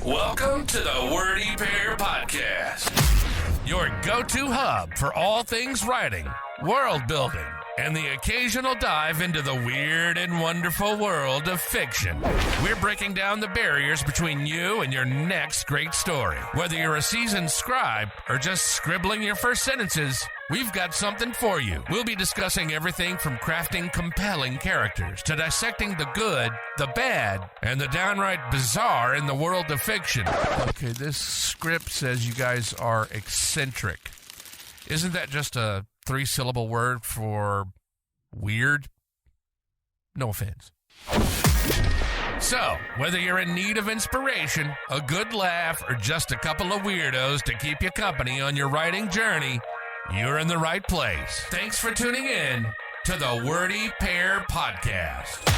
Welcome to the Wordy Pair Podcast, your go-to hub for all things writing, world building, and the occasional dive into the weird and wonderful world of fiction. We're breaking down the barriers between you and your next great story. Whether you're a seasoned scribe or just scribbling your first sentences, we've got something for you. We'll be discussing everything from crafting compelling characters to dissecting the good, the bad, and the downright bizarre in the world of fiction. Okay, this script says you guys are eccentric. Isn't that just a 3-syllable word for weird? No offense. So, whether you're in need of inspiration, a good laugh, or just a couple of weirdos to keep you company on your writing journey, you're in the right place. Thanks for tuning in to the Wordy Pair Podcast.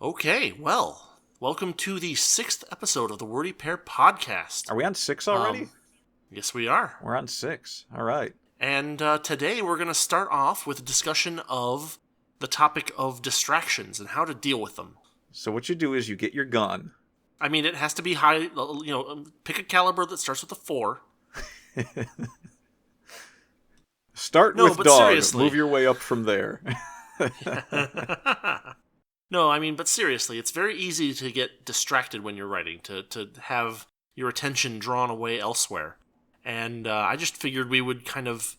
Okay, well, welcome to the 6th episode of the Wordy Pair Podcast. Are we on 6 already? Yes, we are. We're on 6. All right. And today we're going to start off with a discussion of the topic of distractions and how to deal with them. So what you do is you get your gun. I mean, it has to be high, pick a caliber that starts with a 4. Start with dog. Seriously. Move your way up from there. No, I mean, but seriously, it's very easy to get distracted when you're writing, to have your attention drawn away elsewhere. And I just figured we would kind of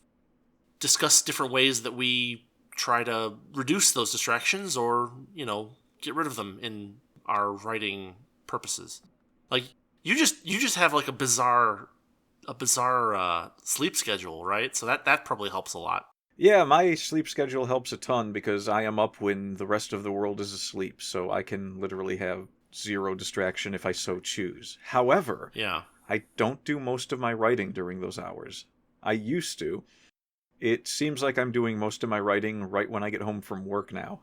discuss different ways that we try to reduce those distractions or, get rid of them in our writing purposes. Like, you just have like a bizarre sleep schedule, right? So that probably helps a lot. Yeah, my sleep schedule helps a ton because I am up when the rest of the world is asleep, so I can literally have zero distraction if I so choose. However, I don't do most of my writing during those hours. I used to. It seems like I'm doing most of my writing right when I get home from work now.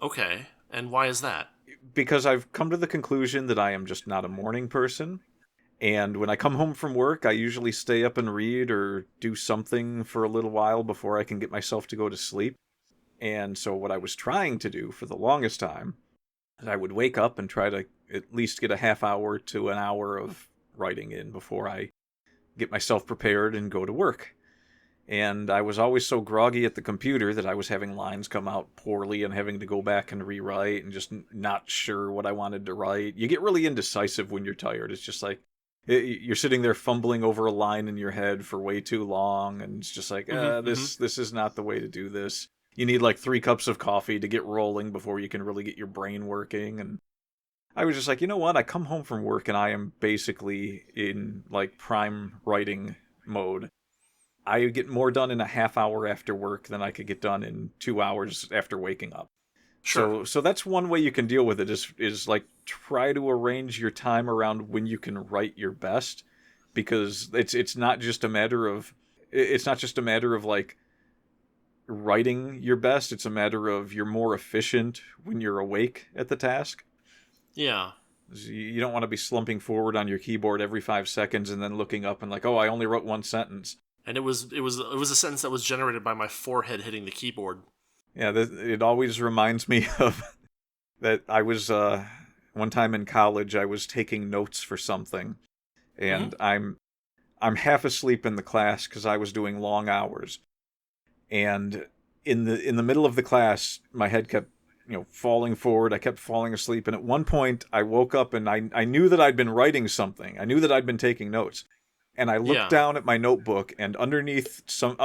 Okay, and why is that? Because I've come to the conclusion that I am just not a morning person. And when I come home from work, I usually stay up and read or do something for a little while before I can get myself to go to sleep. And so what I was trying to do for the longest time is I would wake up and try to at least get a half hour to an hour of writing in before I get myself prepared and go to work. And I was always so groggy at the computer that I was having lines come out poorly and having to go back and rewrite and just not sure what I wanted to write. You get really indecisive when you're tired. It's just like, you're sitting there fumbling over a line in your head for way too long, and it's just like, this is not the way to do this. You need like 3 cups of coffee to get rolling before you can really get your brain working. And I was just like, you know what? I come home from work and I am basically in like prime writing mode. I get more done in a half hour after work than I could get done in 2 hours after waking up. Sure. So that's one way you can deal with it is like try to arrange your time around when you can write your best, because it's not just a matter of like writing your best. It's a matter of you're more efficient when you're awake at the task. Yeah. You don't want to be slumping forward on your keyboard every 5 seconds and then looking up and like, oh, I only wrote one sentence. And it was a sentence that was generated by my forehead hitting the keyboard. Yeah, it always reminds me of that I was, one time in college, I was taking notes for something, and I'm half asleep in the class because I was doing long hours. And in the middle of the class, my head kept, falling forward. I kept falling asleep, and at one point, I woke up and I knew that I'd been writing something. I knew that I'd been taking notes. And I looked down at my notebook, and underneath some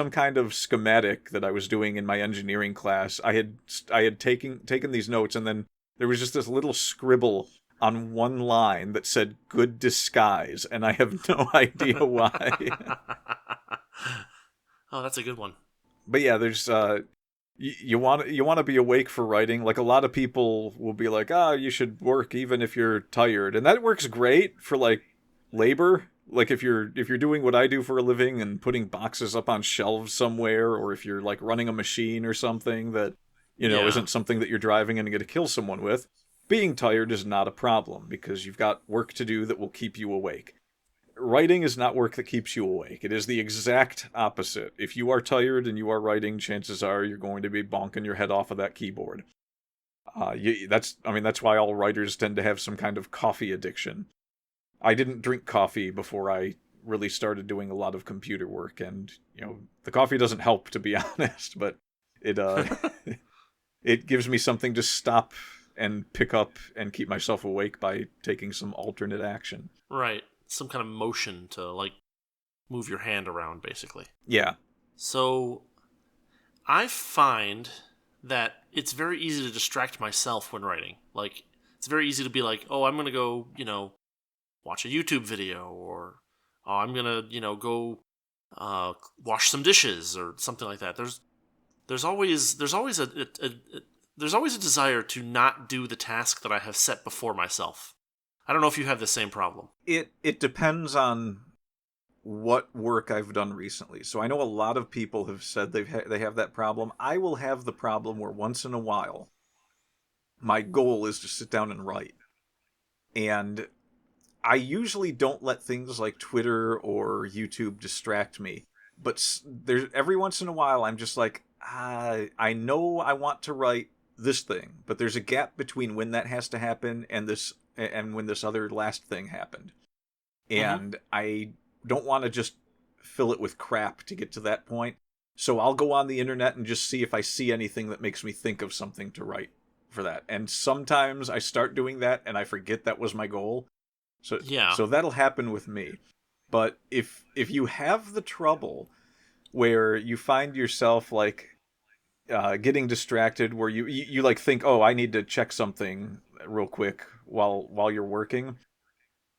kind of schematic that I was doing in my engineering class, I had taken these notes, and then there was just this little scribble on one line that said "good disguise," and I have no idea why. Oh, that's a good one. But yeah, there's you want to be awake for writing. Like a lot of people will be like, you should work even if you're tired, and that works great for like labor. Like if you're doing what I do for a living and putting boxes up on shelves somewhere, or if you're like running a machine or something that, isn't something that you're driving and going to kill someone with, being tired is not a problem because you've got work to do that will keep you awake. writing is not work that keeps you awake. It is the exact opposite. If you are tired and you are writing, chances are you're going to be bonking your head off of that keyboard. That's why all writers tend to have some kind of coffee addiction. I didn't drink coffee before I really started doing a lot of computer work, and the coffee doesn't help, to be honest, but it it gives me something to stop and pick up and keep myself awake by taking some alternate action. Right. Some kind of motion to, like, move your hand around, basically. Yeah. So, I find that it's very easy to distract myself when writing. Like, it's very easy to be like, oh, I'm going to go, watch a YouTube video, or oh, I'm going to, go wash some dishes, or something like that. There's always a desire to not do the task that I have set before myself. I don't know if you have the same problem. It depends on what work I've done recently. So I know a lot of people have said they have that problem. I will have the problem where once in a while, my goal is to sit down and write. And I usually don't let things like Twitter or YouTube distract me. But every once in a while, I'm just like, I know I want to write this thing, but there's a gap between when that has to happen and when this other last thing happened. And I don't want to just fill it with crap to get to that point. So I'll go on the internet and just see if I see anything that makes me think of something to write for that. And sometimes I start doing that and I forget that was my goal. So that'll happen with me. But if you have the trouble where you find yourself like getting distracted, where you like think, oh, I need to check something real quick while you're working,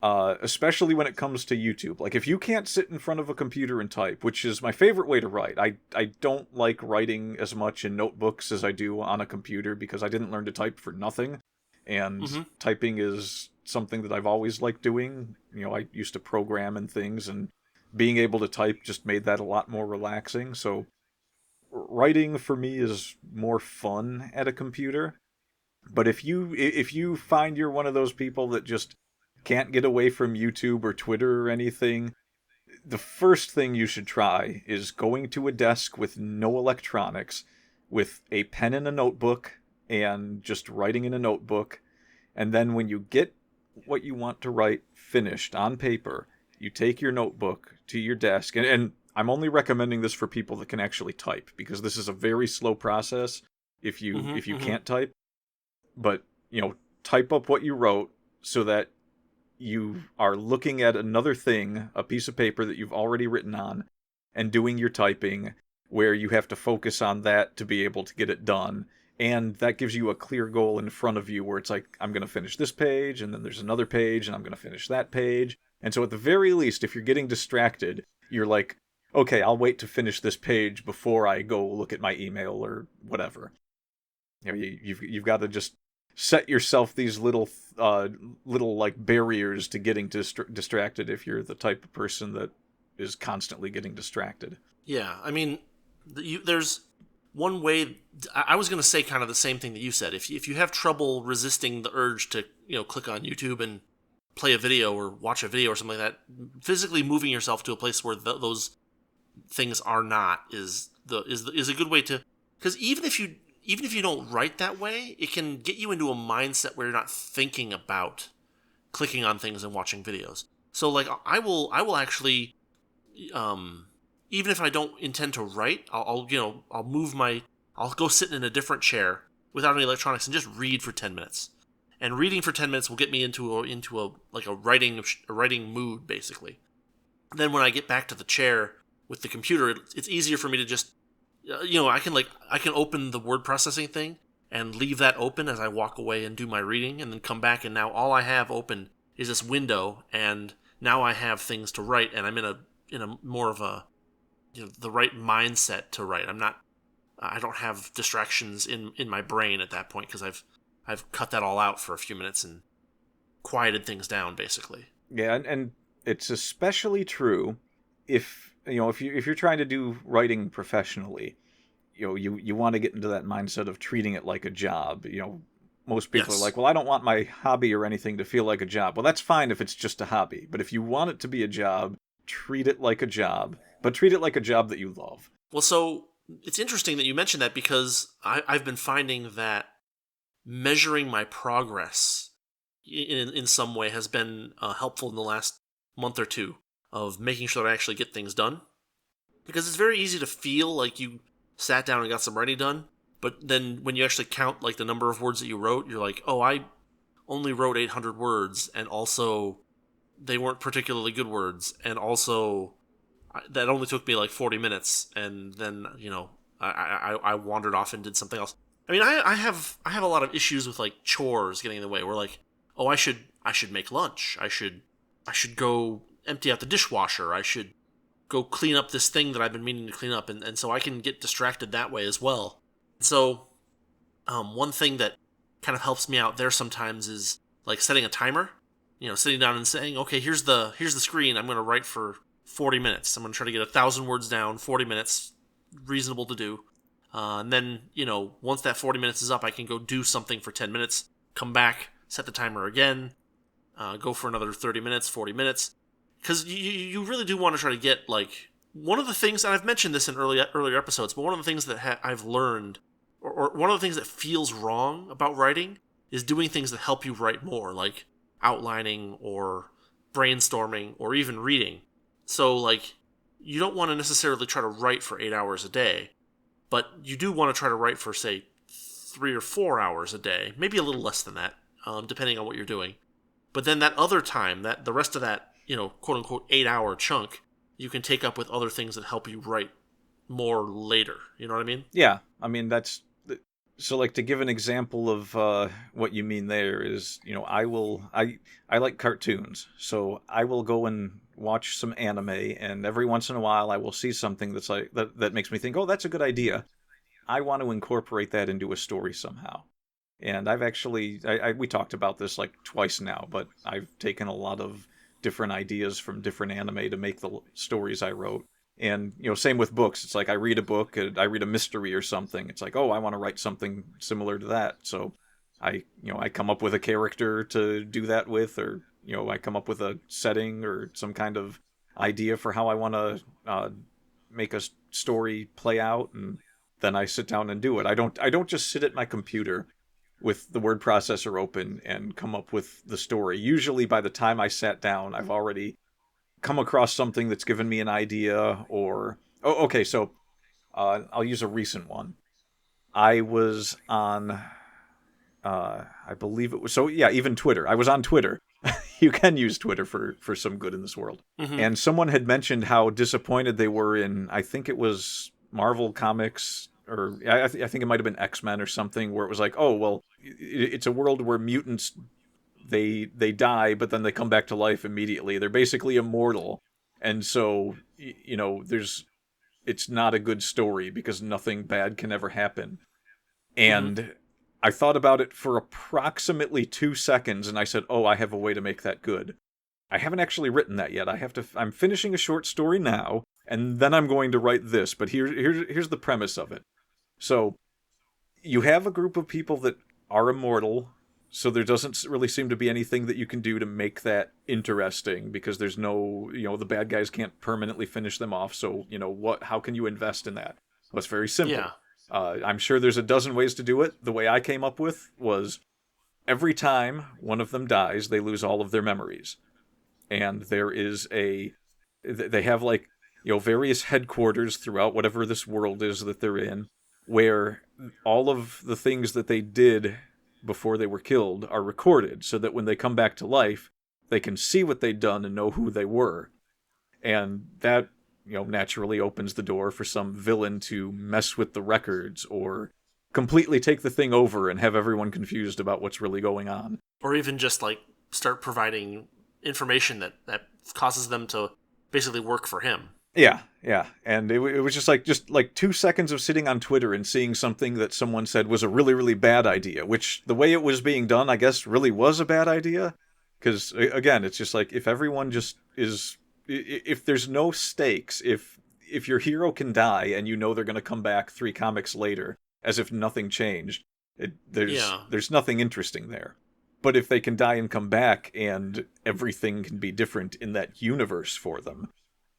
especially when it comes to YouTube. Like, if you can't sit in front of a computer and type, which is my favorite way to write. I don't like writing as much in notebooks as I do on a computer, because I didn't learn to type for nothing. And typing is something that I've always liked doing. I used to program and things, and being able to type just made that a lot more relaxing. So writing for me is more fun at a computer. But if you find you're one of those people that just can't get away from YouTube or Twitter or anything, the first thing you should try is going to a desk with no electronics, with a pen and a notebook, and just writing in a notebook. And then when you get what you want to write finished on paper, you take your notebook to your desk, and I'm only recommending this for people that can actually type, because this is a very slow process if you can't type. But, type up what you wrote so that you are looking at another thing, a piece of paper that you've already written on, and doing your typing, where you have to focus on that to be able to get it done. And that gives you a clear goal in front of you where it's like, I'm going to finish this page, and then there's another page, and I'm going to finish that page. And so at the very least, if you're getting distracted, you're like, okay, I'll wait to finish this page before I go look at my email or whatever. You've got to just set yourself these little like barriers to getting distracted if you're the type of person that is constantly getting distracted. Yeah, I mean, there's one way. I was going to say kind of the same thing that you said. If you have trouble resisting the urge to click on YouTube and play a video or watch a video or something like that, physically moving yourself to a place where those things are not is a good way to, because even if you don't write that way, it can get you into a mindset where you're not thinking about clicking on things and watching videos. So like I will actually, even if I don't intend to write, I'll go sit in a different chair without any electronics and just read for 10 minutes. And reading for 10 minutes will get me into a writing mood, basically. Then when I get back to the chair with the computer, it's easier for me to just, I can open the word processing thing and leave that open as I walk away and do my reading, and then come back, and now all I have open is this window, and now I have things to write, and I'm in a more of a, the right mindset to write. I don't have distractions in my brain at that point, because I've cut that all out for a few minutes and quieted things down, basically. Yeah, and it's especially true if you're trying to do writing professionally. You want to get into that mindset of treating it like a job. most people Yes. are like, well, I don't want my hobby or anything to feel like a job. Well, that's fine if it's just a hobby. But if you want it to be a job, treat it like a job. But treat it like a job that you love. Well, so it's interesting that you mentioned that because I've been finding that measuring my progress in some way has been helpful in the last month or two of making sure that I actually get things done. Because it's very easy to feel like you sat down and got some writing done, but then when you actually count like the number of words that you wrote, you're like, oh, I only wrote 800 words, and also they weren't particularly good words, and also that only took me like 40 minutes, and then I wandered off and did something else. I mean, I have a lot of issues with like chores getting in the way. We're like, oh, I should make lunch. I should go empty out the dishwasher. I should go clean up this thing that I've been meaning to clean up, and so I can get distracted that way as well. So, one thing that kind of helps me out there sometimes is like setting a timer. Sitting down and saying, okay, here's the screen. I'm going to write for 40 minutes. I'm going to try to get 1,000 words down, 40 minutes, reasonable to do. And then, once that 40 minutes is up, I can go do something for 10 minutes, come back, set the timer again, go for another 30 minutes, 40 minutes. Because you really do want to try to get, like, one of the things, and I've mentioned this in earlier episodes, but one of the things that I've learned, or one of the things that feels wrong about writing, is doing things that help you write more, like outlining or brainstorming or even reading. So, like, you don't want to necessarily try to write for 8 hours a day, but you do want to try to write for, say, 3 or 4 hours a day, maybe a little less than that, depending on what you're doing. But then that other time, that the rest of that, quote-unquote 8-hour chunk, you can take up with other things that help you write more later. You know what I mean? Yeah, I mean, so, like, to give an example of what you mean there is, I like cartoons, so I will go and watch some anime, and every once in a while I will see something that's like that makes me think, oh, that's a good idea. I want to incorporate that into a story somehow. And I've actually, we talked about this like twice now, but I've taken a lot of different ideas from different anime to make the stories I wrote. And, same with books. It's like I read a book, I read a mystery or something. It's like, oh, I want to write something similar to that. So I come up with a character to do that with, or, I come up with a setting or some kind of idea for how I want to make a story play out. And then I sit down and do it. I don't just sit at my computer with the word processor open and come up with the story. Usually by the time I sat down, I've already come across something that's given me an idea, or... Oh, okay, so I'll use a recent one. I was on... I believe it was... So, yeah, even Twitter. I was on Twitter. You can use Twitter for some good in this world. Mm-hmm. And someone had mentioned how disappointed they were in, I think it was Marvel Comics, or I think it might have been X-Men or something, where it was like, oh, well, it's a world where mutants... They die, but then they come back to life immediately. They're basically immortal. And so, it's not a good story because nothing bad can ever happen. And I thought about it for approximately 2 seconds, and I said, oh, I have a way to make that good. I haven't actually written that yet. I'm finishing a short story now, and then I'm going to write this. But here's the premise of it. So, you have a group of people that are immortal. So there doesn't really seem to be anything that you can do to make that interesting, because there's no, the bad guys can't permanently finish them off. So, how can you invest in that? Well, it's very simple. Yeah. I'm sure there's a dozen ways to do it. The way I came up with was every time one of them dies, they lose all of their memories. And they have like, various headquarters throughout whatever this world is that they're in, where all of the things that they did before they were killed are recorded, so that when they come back to life, they can see what they'd done and know who they were. And that, naturally opens the door for some villain to mess with the records, or completely take the thing over and have everyone confused about what's really going on. Or even just, like, start providing information that causes them to basically work for him. Yeah. And it was just like 2 seconds of sitting on Twitter and seeing something that someone said was a really, really bad idea, which the way it was being done, I guess, really was a bad idea. Because, again, it's just like, if everyone just is... If there's no stakes, if your hero can die and they're going to come back 3 comics later, as if nothing changed, There's nothing interesting there. But if they can die and come back and everything can be different in that universe for them,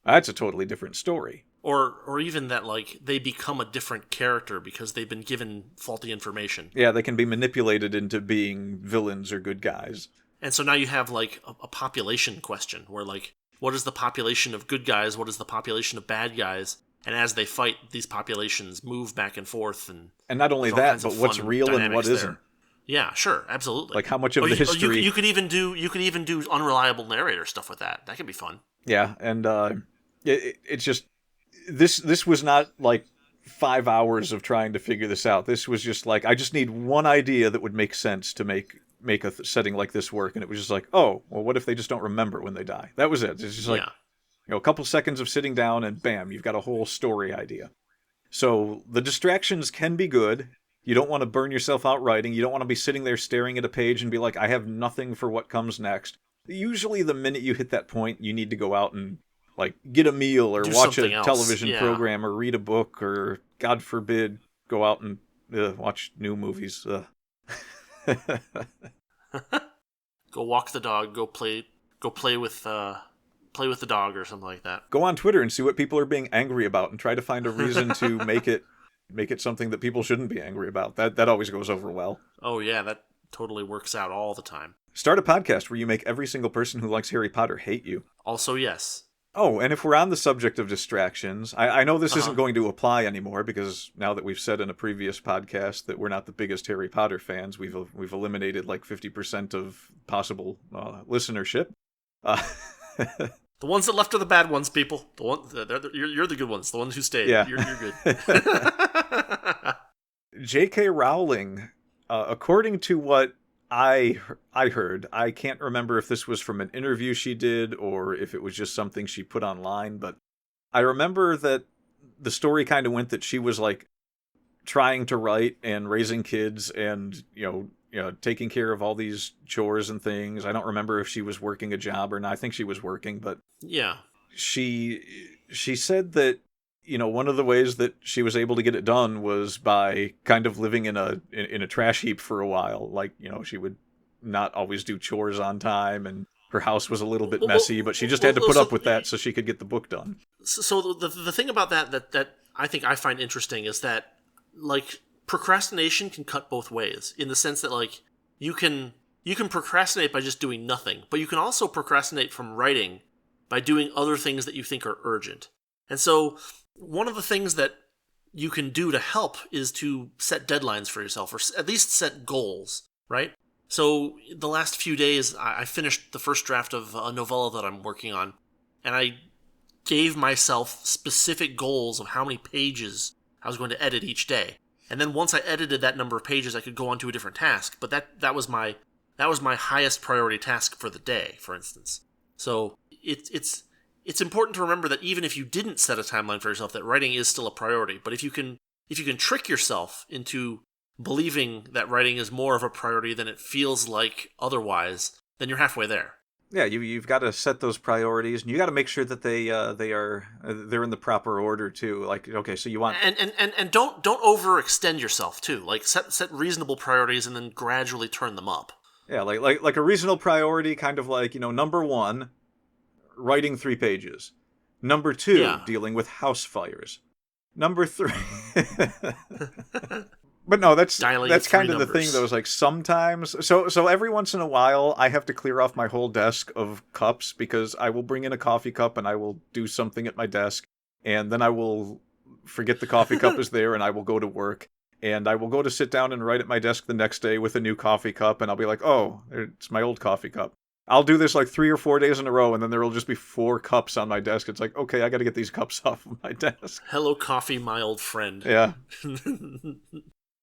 that's a totally different story. Or even that, like, they become a different character because they've been given faulty information. Yeah, they can be manipulated into being villains or good guys. And so now you have, like, a population question where, like, what is the population of good guys? What is the population of bad guys? And as they fight, these populations move back and forth. And not only that, but what's real and what isn't. Yeah, sure, absolutely. Like how much of the history... You could even do unreliable narrator stuff with that. That could be fun. Yeah, and it's just... This was not like 5 hours of trying to figure this out. This was just like, I just need one idea that would make sense to make a setting like this work. And it was just like, oh, well, what if they just don't remember when they die? That was it. It's just like, a couple seconds of sitting down and bam, you've got a whole story idea. So the distractions can be good. You don't want to burn yourself out writing. You don't want to be sitting there staring at a page and be like, I have nothing for what comes next. Usually the minute you hit that point, you need to go out and like get a meal or watch a television program or read a book or, God forbid, go out and watch new movies. Go walk the dog. Go play with the dog or something like that. Go on Twitter and see what people are being angry about and try to find a reason to make it something that people shouldn't be angry about. That always goes over well. Oh yeah, that totally works out all the time. Start a podcast where you make every single person who likes Harry Potter hate you. Also, yes. Oh, and if we're on the subject of distractions, I know this isn't going to apply anymore because now that we've said in a previous podcast that we're not the biggest Harry Potter fans, we've eliminated like 50% of possible listenership. The ones that left are the bad ones, people. You're the good ones. The ones who stayed. Yeah. You're good. J.K. Rowling, according to what I heard, I can't remember if this was from an interview she did or if it was just something she put online, but I remember that the story kind of went that she was like trying to write and raising kids and, taking care of all these chores and things. I don't remember if she was working a job or not. I think she was working, but yeah, she said that, one of the ways that she was able to get it done was by kind of living in a trash heap for a while. Like, she would not always do chores on time and her house was a little bit messy, but she just had to put up with that so she could get the book done. So the thing about that I think I find interesting is that, like, procrastination can cut both ways in the sense that, like, you can procrastinate by just doing nothing, but you can also procrastinate from writing by doing other things that you think are urgent. And so one of the things that you can do to help is to set deadlines for yourself, or at least set goals, right? So the last few days, I finished the first draft of a novella that I'm working on, and I gave myself specific goals of how many pages I was going to edit each day. And then once I edited that number of pages, I could go on to a different task. But that was my highest priority task for the day, for instance. So it's important to remember that even if you didn't set a timeline for yourself, that writing is still a priority. But if you can trick yourself into believing that writing is more of a priority than it feels like otherwise, then you're halfway there. Yeah, you've got to set those priorities, and you got to make sure that they're in the proper order too. Like, okay, so you want and don't overextend yourself too. Like, set reasonable priorities and then gradually turn them up. Yeah, like a reasonable priority, kind of like, number 1, writing 3 pages. Number 2, dealing with house fires. Number 3. But no, that's kind of the thing, though, is like sometimes... So every once in a while, I have to clear off my whole desk of cups because I will bring in a coffee cup and I will do something at my desk, and then I will forget the coffee cup is there and I will go to work, and I will go to sit down and write at my desk the next day with a new coffee cup, and I'll be like, oh, it's my old coffee cup. I'll do this like 3 or 4 days in a row, and then there will just be 4 cups on my desk. It's like, okay, I got to get these cups off of my desk. Hello, coffee, my old friend. Yeah.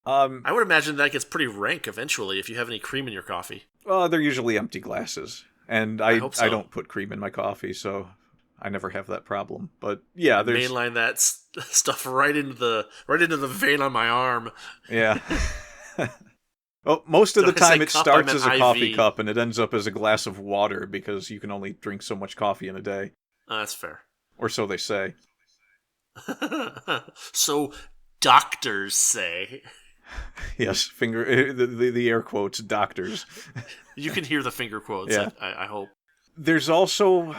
I would imagine that gets pretty rank eventually if you have any cream in your coffee. They're usually empty glasses, and I hope so. I don't put cream in my coffee, so I never have that problem. But yeah, there's mainline that stuff right into the vein on my arm. Yeah. Well, most of the time it starts as a coffee IV. cup and it ends up as a glass of water because you can only drink so much coffee in a day. That's fair. Or so they say. So doctors say. Yes, finger the air quotes doctors. You can hear the finger quotes. Yeah. I hope. There's also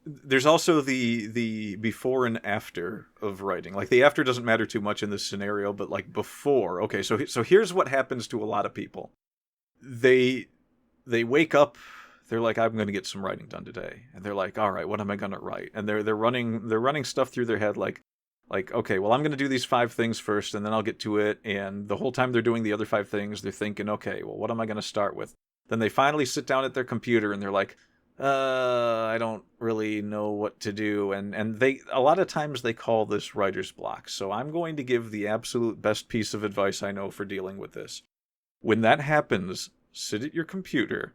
the before and after of writing. Like the after doesn't matter too much in this scenario, but like before. Okay, so here's what happens to a lot of people. They wake up. They're like, I'm going to get some writing done today, and they're like, all right, what am I going to write? And they're running stuff through their head like, okay, well, I'm going to do these 5 things first, and then I'll get to it. And the whole time they're doing the other 5 things, they're thinking, okay, well, what am I going to start with? Then they finally sit down at their computer, and they're like, I don't really know what to do. And they, a lot of times they call this writer's block. So I'm going to give the absolute best piece of advice I know for dealing with this. When that happens, sit at your computer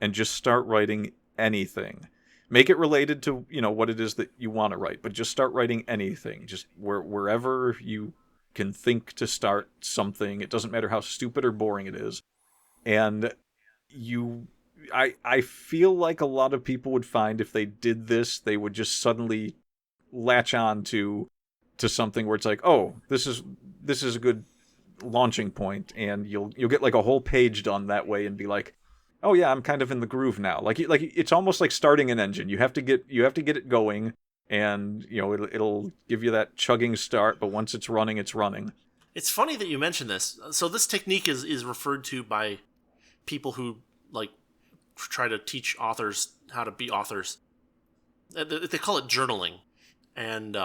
and just start writing anything. Make it related to, what it is that you want to write, but just start writing anything. Just wherever you can think to start something. It doesn't matter how stupid or boring it is. And I feel like a lot of people would find if they did this, they would just suddenly latch on to something where it's like, oh, this is a good launching point, and you'll get like a whole page done that way and be like, oh yeah, I'm kind of in the groove now. Like it's almost like starting an engine. You have to get it going, and it'll give you that chugging start. But once it's running, it's running. It's funny that you mentioned this. So this technique is referred to by people who like try to teach authors how to be authors. They call it journaling, and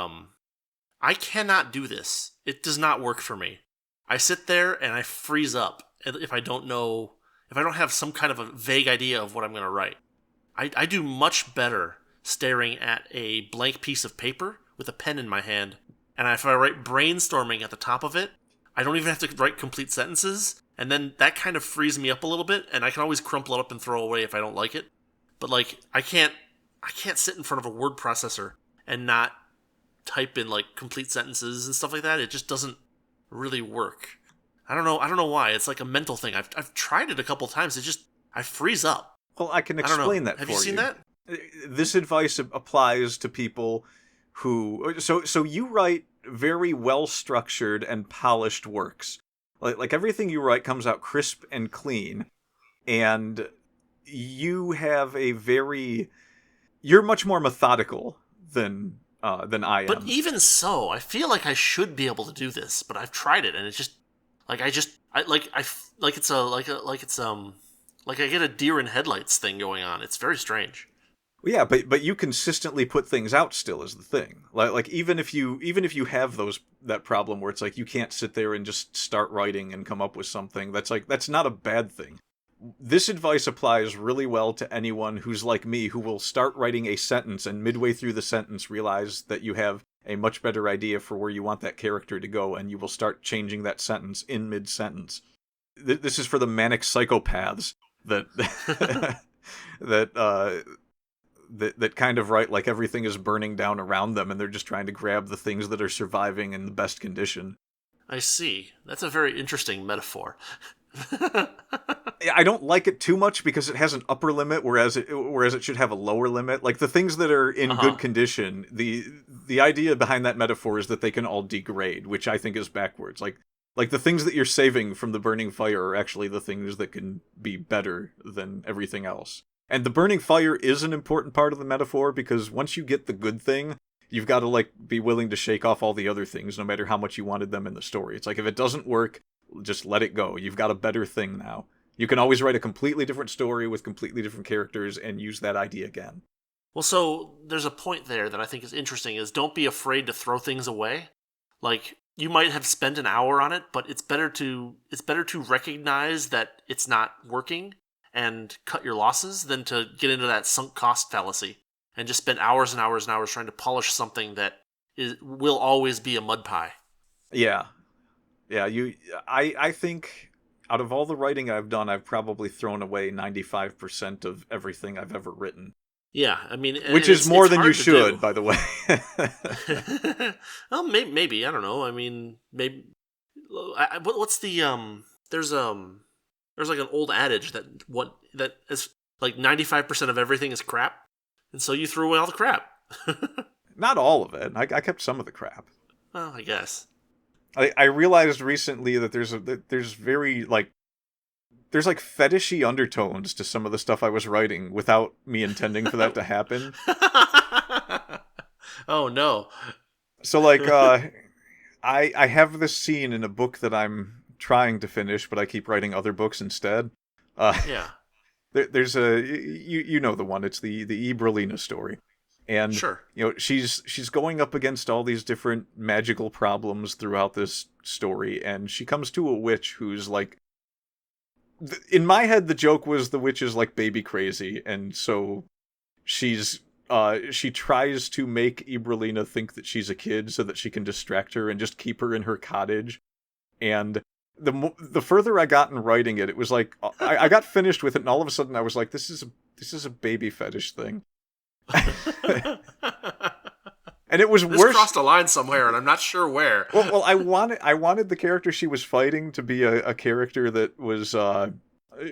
I cannot do this. It does not work for me. I sit there and I freeze up if I don't have some kind of a vague idea of what I'm going to write. I do much better staring at a blank piece of paper with a pen in my hand, and if I write brainstorming at the top of it, I don't even have to write complete sentences, and then that kind of frees me up a little bit, and I can always crumple it up and throw it away if I don't like it. But like, I can't sit in front of a word processor and not type in like complete sentences and stuff like that. It just doesn't really work. I don't know why. It's like a mental thing. I've tried it a couple times. I freeze up. Well, I can explain that for you. Have you seen that? This advice applies to people who... So you write very well-structured and polished works. Like everything you write comes out crisp and clean. And you have you're much more methodical than I am. But even so, I feel like I should be able to do this, but I've tried it, and it's just... Like I get a deer in headlights thing going on. It's very strange. Well, yeah, but you consistently put things out still is the thing. Like even if you have that problem where it's like you can't sit there and just start writing and come up with something, that's not a bad thing. This advice applies really well to anyone who's like me, who will start writing a sentence and midway through the sentence realize that you have a much better idea for where you want that character to go, and you will start changing that sentence in mid-sentence. This is for the manic psychopaths that that kind of write like everything is burning down around them, and they're just trying to grab the things that are surviving in the best condition. I see. That's a very interesting metaphor. I don't like it too much because it has an upper limit, whereas it should have a lower limit. Like the things that are in good condition, the idea behind that metaphor is that they can all degrade, which I think is backwards. Like the things that you're saving from the burning fire are actually the things that can be better than everything else. And the burning fire is an important part of the metaphor, because once you get the good thing, you've got to like be willing to shake off all the other things, no matter how much you wanted them in the story. It's like, if it doesn't work, just let it go. You've got a better thing now. You can always write a completely different story with completely different characters and use that idea again. Well, so there's a point there that I think is interesting, is don't be afraid to throw things away. Like, you might have spent an hour on it, but it's better to recognize that it's not working and cut your losses than to get into that sunk cost fallacy and just spend hours and hours and hours trying to polish something that will always be a mud pie. Yeah. Yeah, I think out of all the writing I've done, I've probably thrown away 95% of everything I've ever written. Yeah, I mean... Which is more than you should, by the way. Well, maybe, I don't know. I mean, maybe... What's the... There's like an old adage that is like 95% of everything is crap, and so you threw away all the crap. Not all of it. I kept some of the crap. Well, I guess. I realized recently that there's like fetishy undertones to some of the stuff I was writing without me intending for that to happen. Oh no. So like I have this scene in a book that I'm trying to finish, but I keep writing other books instead. Yeah. There's a you know the one. It's the Ibralina story, and Sure. she's going up against all these different magical problems throughout this story, and she comes to a witch who's like. In my head, the joke was the witch is like baby crazy, and so she tries to make Ibralina think that she's a kid so that she can distract her and just keep her in her cottage. And the further I got in writing it, it was like I got finished with it, and all of a sudden I was like, this is a baby fetish thing. And it was this worse. Crossed a line somewhere, and I'm not sure where. Well, I wanted the character she was fighting to be a character that was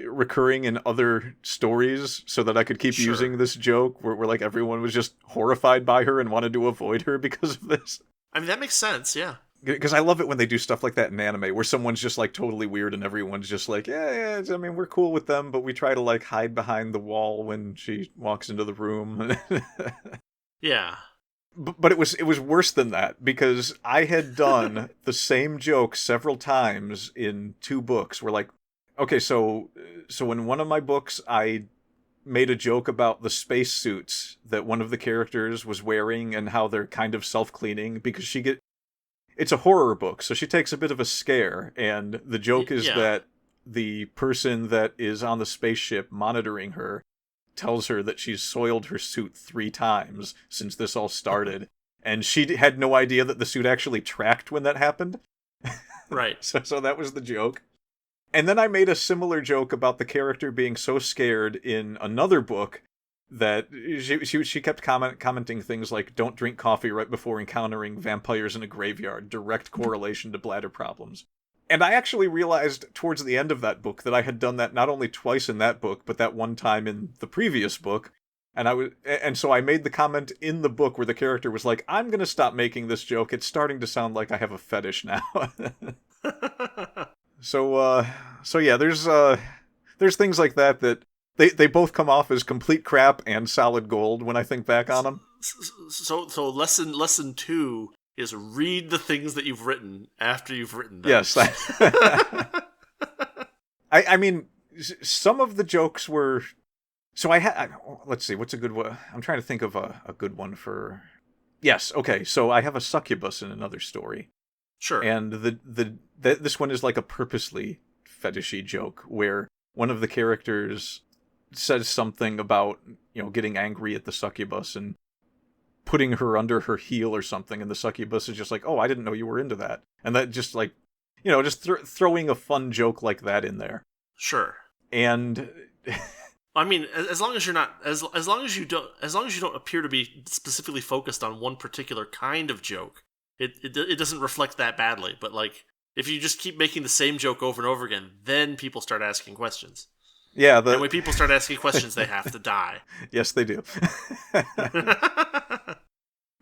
recurring in other stories, so that I could keep using this joke where like everyone was just horrified by her and wanted to avoid her because of this. I mean, that makes sense, yeah. Because I love it when they do stuff like that in anime, where someone's just like totally weird and everyone's just like, yeah, I mean, we're cool with them, but we try to like hide behind the wall when she walks into the room. Yeah. But it was worse than that, because I had done the same joke several times in 2 books. Where like, okay, so in one of my books, I made a joke about the spacesuits that one of the characters was wearing and how they're kind of self-cleaning, because it's a horror book, so she takes a bit of a scare, and the joke is that the person that is on the spaceship monitoring her tells her that she's soiled her suit 3 times since this all started, and she had no idea that the suit actually tracked when that happened. Right. So that was the joke. And then I made a similar joke about the character being so scared in another book that she kept commenting things like, don't drink coffee right before encountering vampires in a graveyard, direct correlation to bladder problems. And I actually realized towards the end of that book that I had done that not only twice in that book, but that one time in the previous book. And so I made the comment in the book where the character was like, I'm going to stop making this joke. It's starting to sound like I have a fetish now. So yeah, there's things like that they both come off as complete crap and solid gold when I think back on them. So lesson 2 is read the things that you've written after you've written them. Yes. I mean, some of the jokes were... So let's see, what's a good one? I'm trying to think of a good one for... Yes, okay, so I have a succubus in another story. Sure. And this one is like a purposely fetishy joke, where one of the characters says something about, getting angry at the succubus and putting her under her heel or something, and the succubus is just like, oh, I didn't know you were into that. And that just like, just throwing a fun joke like that in there. Sure. And I mean, as long as you're not, as long as you don't appear to be specifically focused on one particular kind of joke, it doesn't reflect that badly. But like, if you just keep making the same joke over and over again, then people start asking questions. Yeah. And when people start asking questions, they have to die. Yes, they do.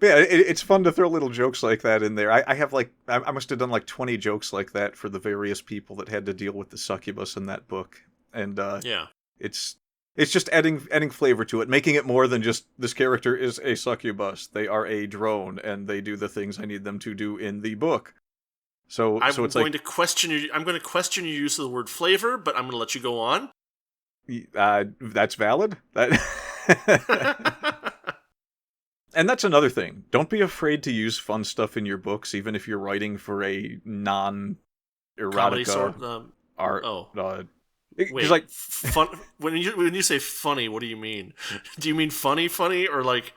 Yeah, it's fun to throw little jokes like that in there. I must have done like 20 jokes like that for the various people that had to deal with the succubus in that book. And yeah, it's just adding flavor to it, making it more than just this character is a succubus. They are a drone, and they do the things I need them to do in the book. So I'm going to question your use of the word flavor, but I'm going to let you go on. That's valid. And that's another thing. Don't be afraid to use fun stuff in your books, even if you're writing for a non-erotica art. Wait, like fun. When you say funny, what do you mean? Do you mean funny, or like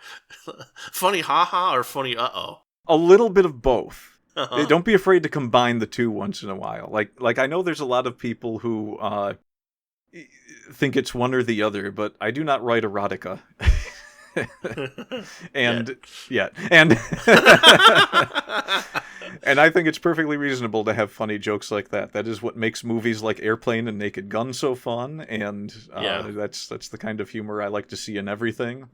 funny, haha, or funny, uh-oh? A little bit of both. Uh-huh. Don't be afraid to combine the two once in a while. Like I know there's a lot of people who think it's one or the other, but I do not write erotica. And and I think it's perfectly reasonable to have funny jokes like that. That is what makes movies like Airplane and Naked Gun so fun, and that's the kind of humor I like to see in everything.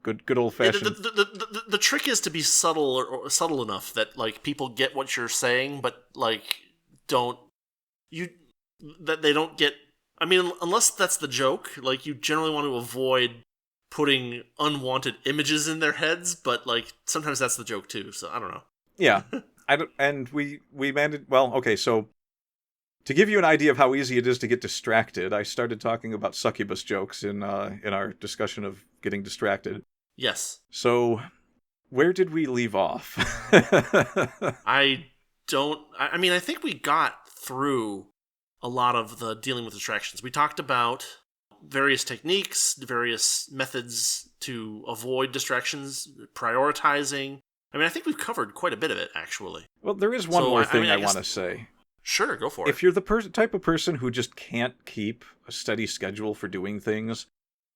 Good old fashioned. The trick is to be subtle or subtle enough that like people get what you're saying, but like that they don't get. I mean, unless that's the joke, like you generally want to avoid putting unwanted images in their heads, but like sometimes that's the joke too. So I don't know. Yeah, and we managed. Well, okay, so to give you an idea of how easy it is to get distracted, I started talking about succubus jokes in our discussion of getting distracted. Yes. So, where did we leave off? I mean, I think we got through a lot of the dealing with distractions. We talked about various techniques, various methods to avoid distractions, prioritizing. I mean, I think we've covered quite a bit of it, actually. Well, there is one more thing I want to say. Sure, go for it. If you're the type of person who just can't keep a steady schedule for doing things,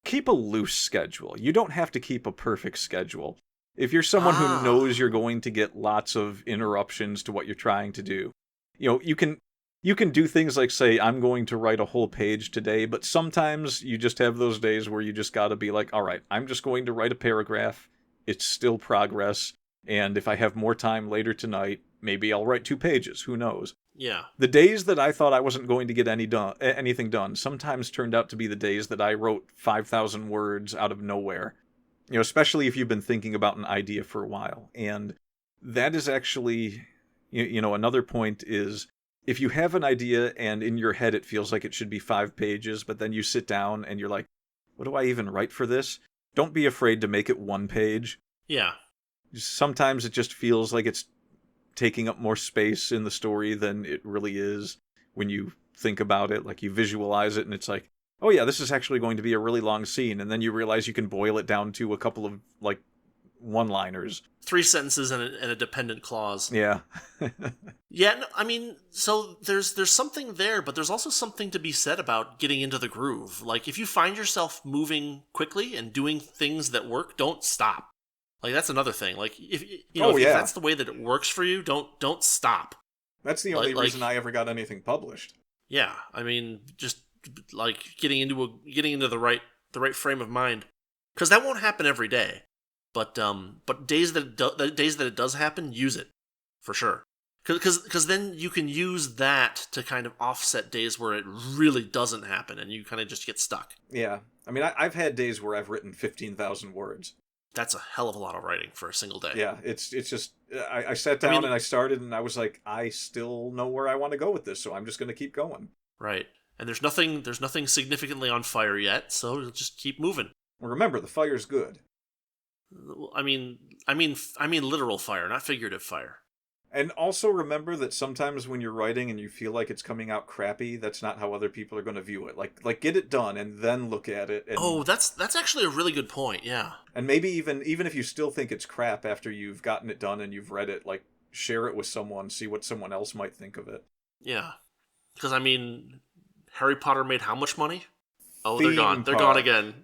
keep a loose schedule. You don't have to keep a perfect schedule. If you're someone who knows you're going to get lots of interruptions to what you're trying to do, you can do things like say, I'm going to write a whole page today, but sometimes you just have those days where you just got to be like, all right, I'm just going to write a paragraph. It's still progress. And if I have more time later tonight, maybe I'll write 2 pages. Who knows? Yeah. The days that I thought I wasn't going to get anything done sometimes turned out to be the days that I wrote 5,000 words out of nowhere. Especially if you've been thinking about an idea for a while. And that is actually, another point is if you have an idea and in your head it feels like it should be 5 pages, but then you sit down and you're like, what do I even write for this? Don't be afraid to make it 1 page. Yeah. Sometimes it just feels like it's taking up more space in the story than it really is when you think about it. Like you visualize it and it's like, oh yeah, this is actually going to be a really long scene. And then you realize you can boil it down to a couple of like one-liners. 3 sentences and a dependent clause. Yeah. Yeah, no, I mean, so there's something there, but there's also something to be said about getting into the groove. Like if you find yourself moving quickly and doing things that work, don't stop. Like that's another thing. Like if that's the way that it works for you, don't stop. That's the only reason I ever got anything published. Yeah, I mean, just like getting into the right frame of mind, because that won't happen every day. But days that it does happen, use it for sure. Because then you can use that to kind of offset days where it really doesn't happen, and you kind of just get stuck. Yeah, I mean, I've had days where I've written 15,000 words. That's a hell of a lot of writing for a single day. Yeah, it's just I sat down and I started and I was like, I still know where I want to go with this, so I'm just going to keep going. Right, and there's nothing significantly on fire yet, so just keep moving. Well, remember, the fire's good. I mean literal fire, not figurative fire. And also remember that sometimes when you're writing and you feel like it's coming out crappy, that's not how other people are going to view it. Like get it done and then look at it. And, that's actually a really good point, yeah. And maybe even if you still think it's crap after you've gotten it done and you've read it, like share it with someone, see what someone else might think of it. Yeah. Because, I mean, Harry Potter made how much money? Oh, Theme they're gone. They're park. Gone again.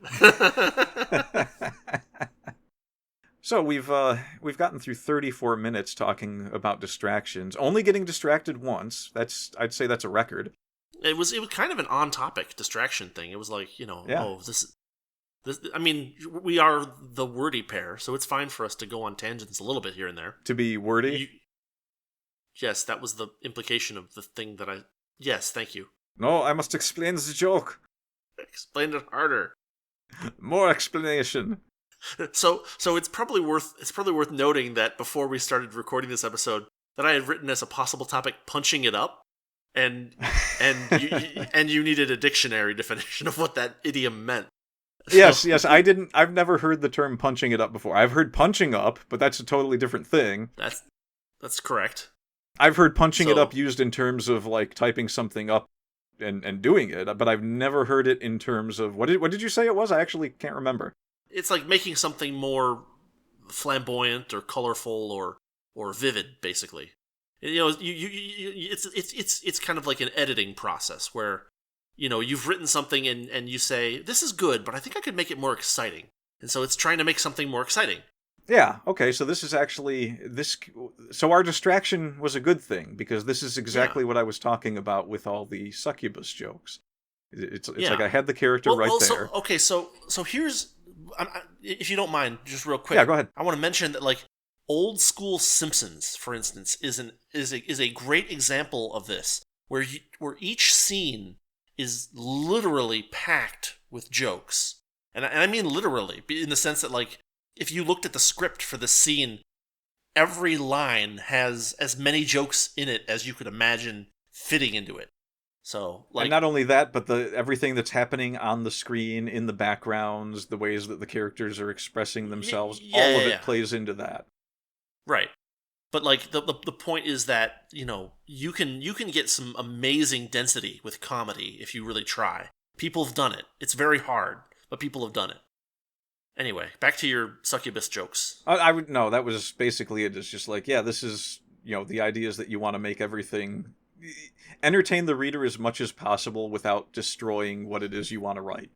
So we've gotten through 34 minutes talking about distractions. Only getting distracted once. I'd say that's a record. It was kind of an on-topic distraction thing. It was like, this. I mean, we are the wordy pair, so it's fine for us to go on tangents a little bit here and there. To be wordy? Yes, that was the implication of the thing that I... Yes, thank you. No, I must explain the joke. Explain it harder. More explanation. So it's probably worth noting that before we started recording this episode, that I had written as a possible topic punching it up, and you needed a dictionary definition of what that idiom meant. Yes, I've never heard the term punching it up before. I've heard punching up, but that's a totally different thing. That's correct. I've heard punching it up used in terms of like typing something up and doing it, but I've never heard it in terms of what did you say it was? I actually can't remember. It's like making something more flamboyant or colorful or vivid, basically. It's kind of like an editing process where, you've written something and you say, this is good, but I think I could make it more exciting. And so it's trying to make something more exciting. Yeah, okay, so this is actually, so our distraction was a good thing, because this is exactly what I was talking about with all the succubus jokes. It's like I had the character there. So here's, if you don't mind, just real quick. Yeah, go ahead. I want to mention that like old school Simpsons, for instance, is a great example of this, where each scene is literally packed with jokes, and I mean literally, in the sense that like if you looked at the script for the scene, every line has as many jokes in it as you could imagine fitting into it. So, like, and not only that, but everything that's happening on the screen, in the backgrounds, the ways that the characters are expressing themselves, all of it plays into that. Right. But like the point is that, you know, you can get some amazing density with comedy if you really try. People have done it. It's very hard, but people have done it. Anyway, back to your succubus jokes. I would no, that was basically it. It's just like, yeah, this is, you know, the idea is that you want to make everything entertain the reader as much as possible without destroying what it is you want to write.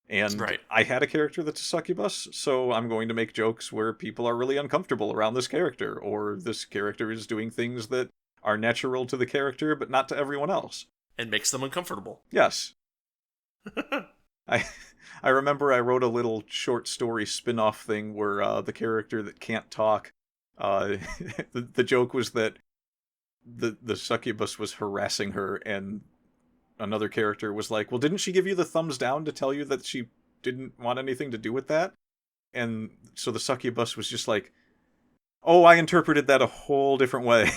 And I had a character that's a succubus, so I'm going to make jokes where people are really uncomfortable around this character, or this character is doing things that are natural to the character but not to everyone else. And makes them uncomfortable. Yes. I remember I wrote a little short story spin-off thing where the character that can't talk, the joke was that the succubus was harassing her, and another character was like, well, didn't she give you the thumbs down to tell you that she didn't want anything to do with that? And so the succubus was just like, oh, I interpreted that a whole different way.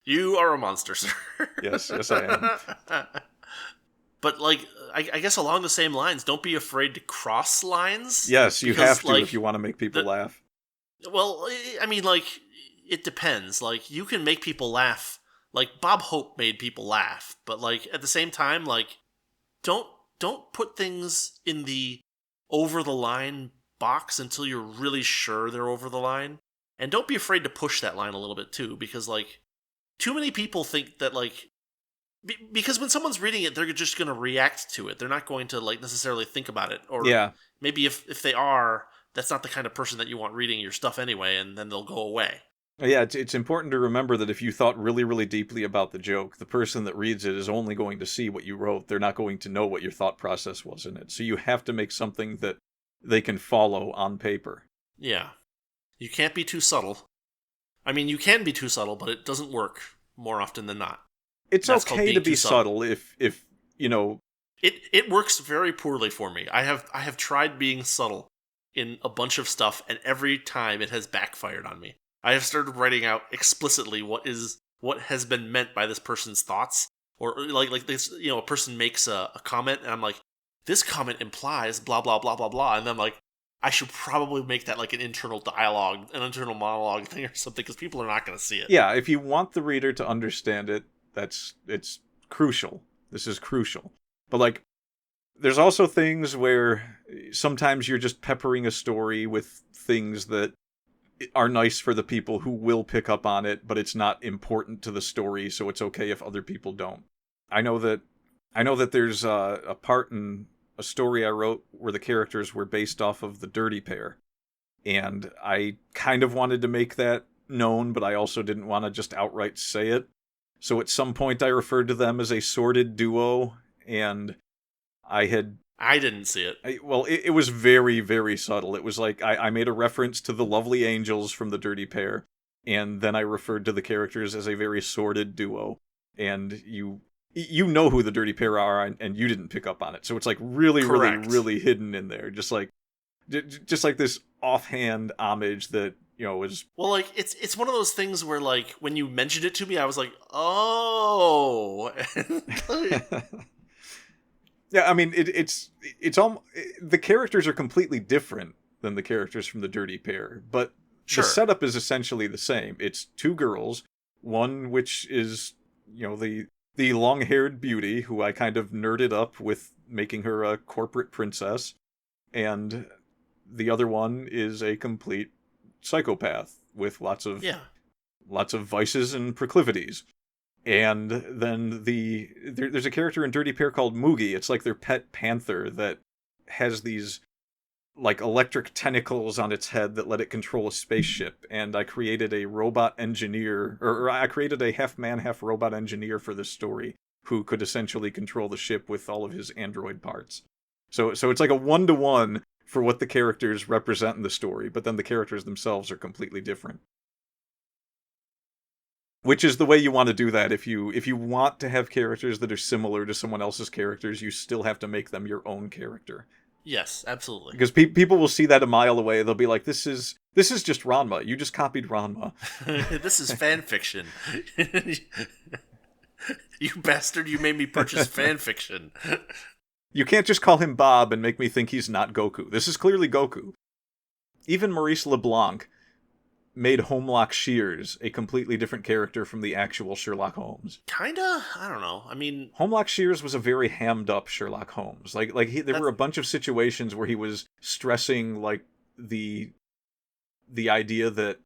You are a monster, sir. Yes, I am. But, like, I guess along the same lines, don't be afraid to cross lines. Yes, you have to, like, if you want to make people laugh. Well, I mean, like, it depends. Like, you can make people laugh. Like, Bob Hope made people laugh. But, like, at the same time, like, don't put things in the over-the-line box until you're really sure they're over the line. And don't be afraid to push that line a little bit, too. Because, like, too many people think that, like, because when someone's reading it, they're just going to react to it. They're not going to, like, necessarily think about it. Or maybe if they are, that's not the kind of person that you want reading your stuff anyway, and then they'll go away. Yeah, it's important to remember that if you thought really, really deeply about the joke, the person that reads it is only going to see what you wrote. They're not going to know what your thought process was in it. So you have to make something that they can follow on paper. Yeah. You can't be too subtle. I mean, you can be too subtle, but it doesn't work more often than not. It's okay to be subtle if you know... It works very poorly for me. I have tried being subtle in a bunch of stuff, and every time it has backfired on me. I have started writing out explicitly what has been meant by this person's thoughts, or like this, you know, a person makes a comment, and I'm like, this comment implies blah blah blah blah blah, and then I'm like, I should probably make that like an internal dialogue, an internal monologue thing or something, because people are not going to see it. Yeah, if you want the reader to understand it, it's crucial. This is crucial. But like, there's also things where sometimes you're just peppering a story with things that are nice for the people who will pick up on it, but it's not important to the story, so it's okay if other people don't. I know that there's a part in a story I wrote where the characters were based off of the Dirty Pair, and I kind of wanted to make that known, but I also didn't want to just outright say it. So at some point I referred to them as a sordid duo, and I didn't see it. It was very, very subtle. It was like I made a reference to the lovely angels from the Dirty Pair, and then I referred to the characters as a very sordid duo. And you know who the Dirty Pair are, and you didn't pick up on it. So it's like really, Correct. really, really hidden in there. Just like this offhand homage that, you know, is... Well, like, it's one of those things where, like, when you mentioned it to me, I was like, oh... Yeah, I mean, it's all... The characters are completely different than the characters from the Dirty Pair, but Sure. The setup is essentially the same. It's two girls, one which is, you know, the long-haired beauty, who I kind of nerded up with making her a corporate princess, and the other one is a complete psychopath with lots of vices and proclivities. And then there's a character in Dirty Pair called Moogie. It's like their pet panther that has these like electric tentacles on its head that let it control a spaceship. And I created a robot engineer, or I created a half man, half robot engineer for this story, who could essentially control the ship with all of his android parts. So it's like a 1-to-1 for what the characters represent in the story, but then the characters themselves are completely different. Which is the way you want to do that. If you want to have characters that are similar to someone else's characters, you still have to make them your own character. Yes, absolutely. Because people will see that a mile away. They'll be like, "This is just Ranma. You just copied Ranma." This is fan fiction. You bastard! You made me purchase fan fiction. You can't just call him Bob and make me think he's not Goku. This is clearly Goku. Even Maurice LeBlanc made Homelock Shears a completely different character from the actual Sherlock Holmes. Kinda? I don't know. I mean, Homelock Shears was a very hammed up Sherlock Holmes. There were a bunch of situations where he was stressing like the idea that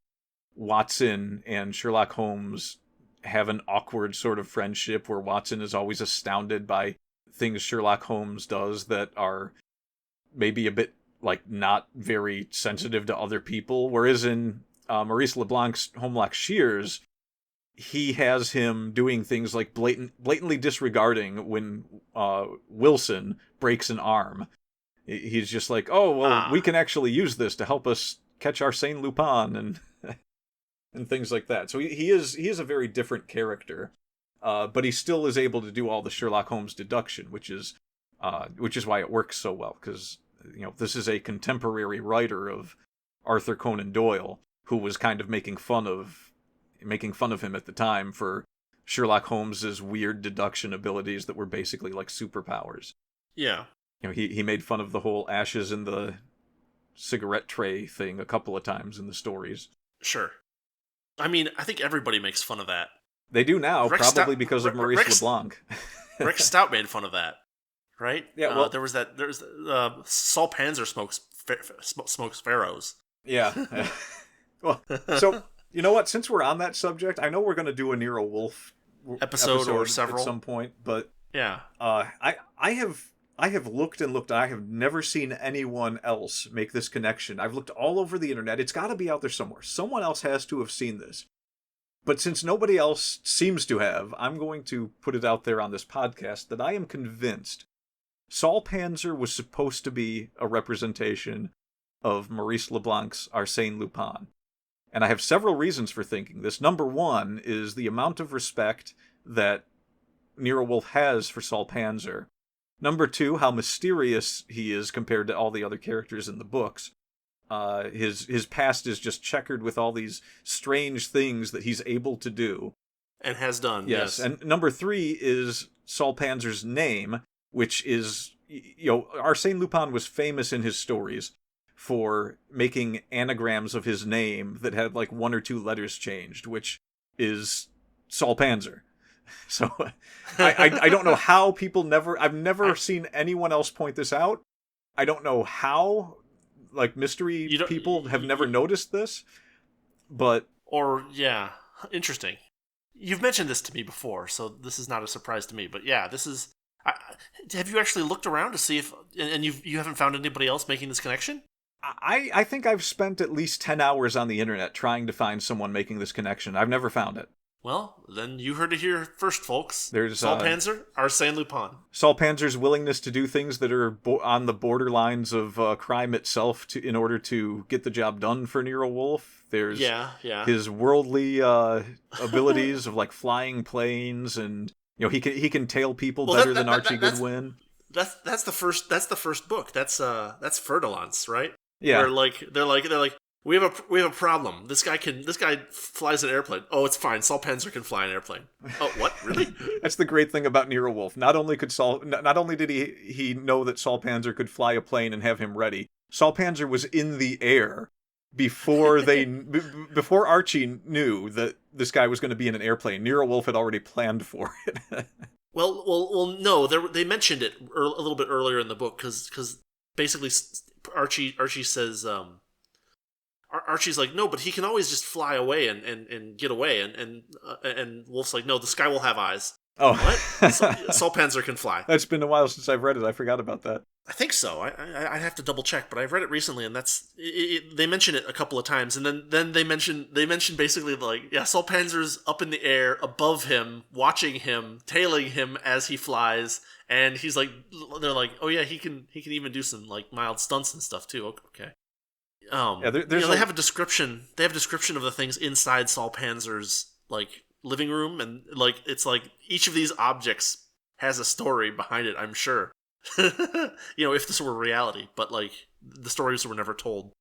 Watson and Sherlock Holmes have an awkward sort of friendship where Watson is always astounded by things Sherlock Holmes does that are maybe a bit like not very sensitive to other people, whereas in Maurice LeBlanc's Homelock Shears, he has him doing things like blatantly disregarding when Wilson breaks an arm. He's just like, oh, well, we can actually use this to help us catch Arsène Lupin and and things like that. So he is a very different character, but he still is able to do all the Sherlock Holmes deduction, which is why it works so well, because this is a contemporary writer of Arthur Conan Doyle, who was kind of making fun of him at the time for Sherlock Holmes's weird deduction abilities that were basically like superpowers. Yeah. He made fun of the whole ashes in the cigarette tray thing a couple of times in the stories. Sure. I mean, I think everybody makes fun of that. They do now, probably because of Maurice LeBlanc. Rick Stout made fun of that, right? Yeah. Well, there was Saul Panzer smokes pharaohs. Yeah. Well, so you know what? Since we're on that subject, I know we're going to do a Nero Wolfe episode or several at some point, but yeah, I have looked and looked. I have never seen anyone else make this connection. I've looked all over the internet. It's got to be out there somewhere. Someone else has to have seen this. But since nobody else seems to have, I'm going to put it out there on this podcast that I am convinced Saul Panzer was supposed to be a representation of Maurice LeBlanc's Arsène Lupin. And I have several reasons for thinking this. Number one is the amount of respect that Nero Wolfe has for Saul Panzer. Number two, how mysterious he is compared to all the other characters in the books. His past is just checkered with all these strange things that he's able to do. And has done, yes. And number three is Saul Panzer's name, which is, Arsène Lupin was famous in his stories for making anagrams of his name that had like one or two letters changed, which is Saul Panzer. So I don't know how I've never seen anyone else point this out. I don't know how mystery people have never noticed this, but... Interesting. You've mentioned this to me before, so this is not a surprise to me, but yeah, this is... have you actually looked around to see if... And you haven't found anybody else making this connection? I think I've spent at least 10 hours on the internet trying to find someone making this connection. I've never found it. Well, then you heard it here first, folks. There's Saul Panzer, Arsène Lupin. Saul Panzer's willingness to do things that are on the borderlines of crime itself in order to get the job done for Nero Wolfe. There's his worldly abilities of like flying planes, and he can tail people better than Archie Goodwin. That's the first book. That's Fer-de-Lance, right? Yeah. Where they're like we have a problem. This guy flies an airplane. Oh, it's fine. Saul Panzer can fly an airplane. Oh, what? Really? That's the great thing about Nero Wolfe. Not only did he know that Saul Panzer could fly a plane and have him ready, Saul Panzer was in the air before before Archie knew that this guy was going to be in an airplane. Nero Wolfe had already planned for it. Well, no. They mentioned it a little bit earlier in the book because basically Archie says. Archie's like, no, but he can always just fly away and get away, and Wolf's like, no, the sky will have eyes. Oh, what? Saul Panzer can fly. That's been a while since I've read it. I forgot about that. I think so. I'd have to double check, but I've read it recently, and they mention it a couple of times, and then they mention basically like, yeah, Saul Panzer's up in the air above him, watching him, tailing him as he flies, and he's like, they're like, oh yeah, he can even do some like mild stunts and stuff too. Okay. Yeah, they have a description. They have a description of the things inside Saul Panzer's like living room, and like it's like each of these objects has a story behind it. I'm sure. If this were reality, but like the stories were never told.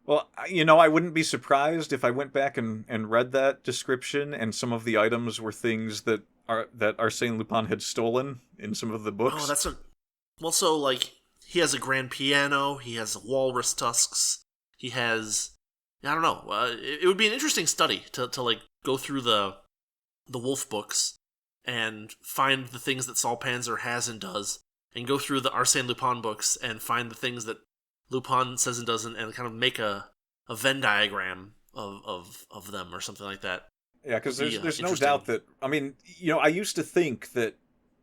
Well, I wouldn't be surprised if I went back and read that description, and some of the items were things that Arsène Lupin had stolen in some of the books. Oh, so like he has a grand piano, he has walrus tusks, he has, I don't know. It would be an interesting study to like go through the Wolf books and find the things that Saul Panzer has and does, and go through the Arsène Lupin books and find the things that Lupin says and doesn't, and kind of make a Venn diagram of them or something like that. Yeah, because there's no doubt that, I mean, I used to think that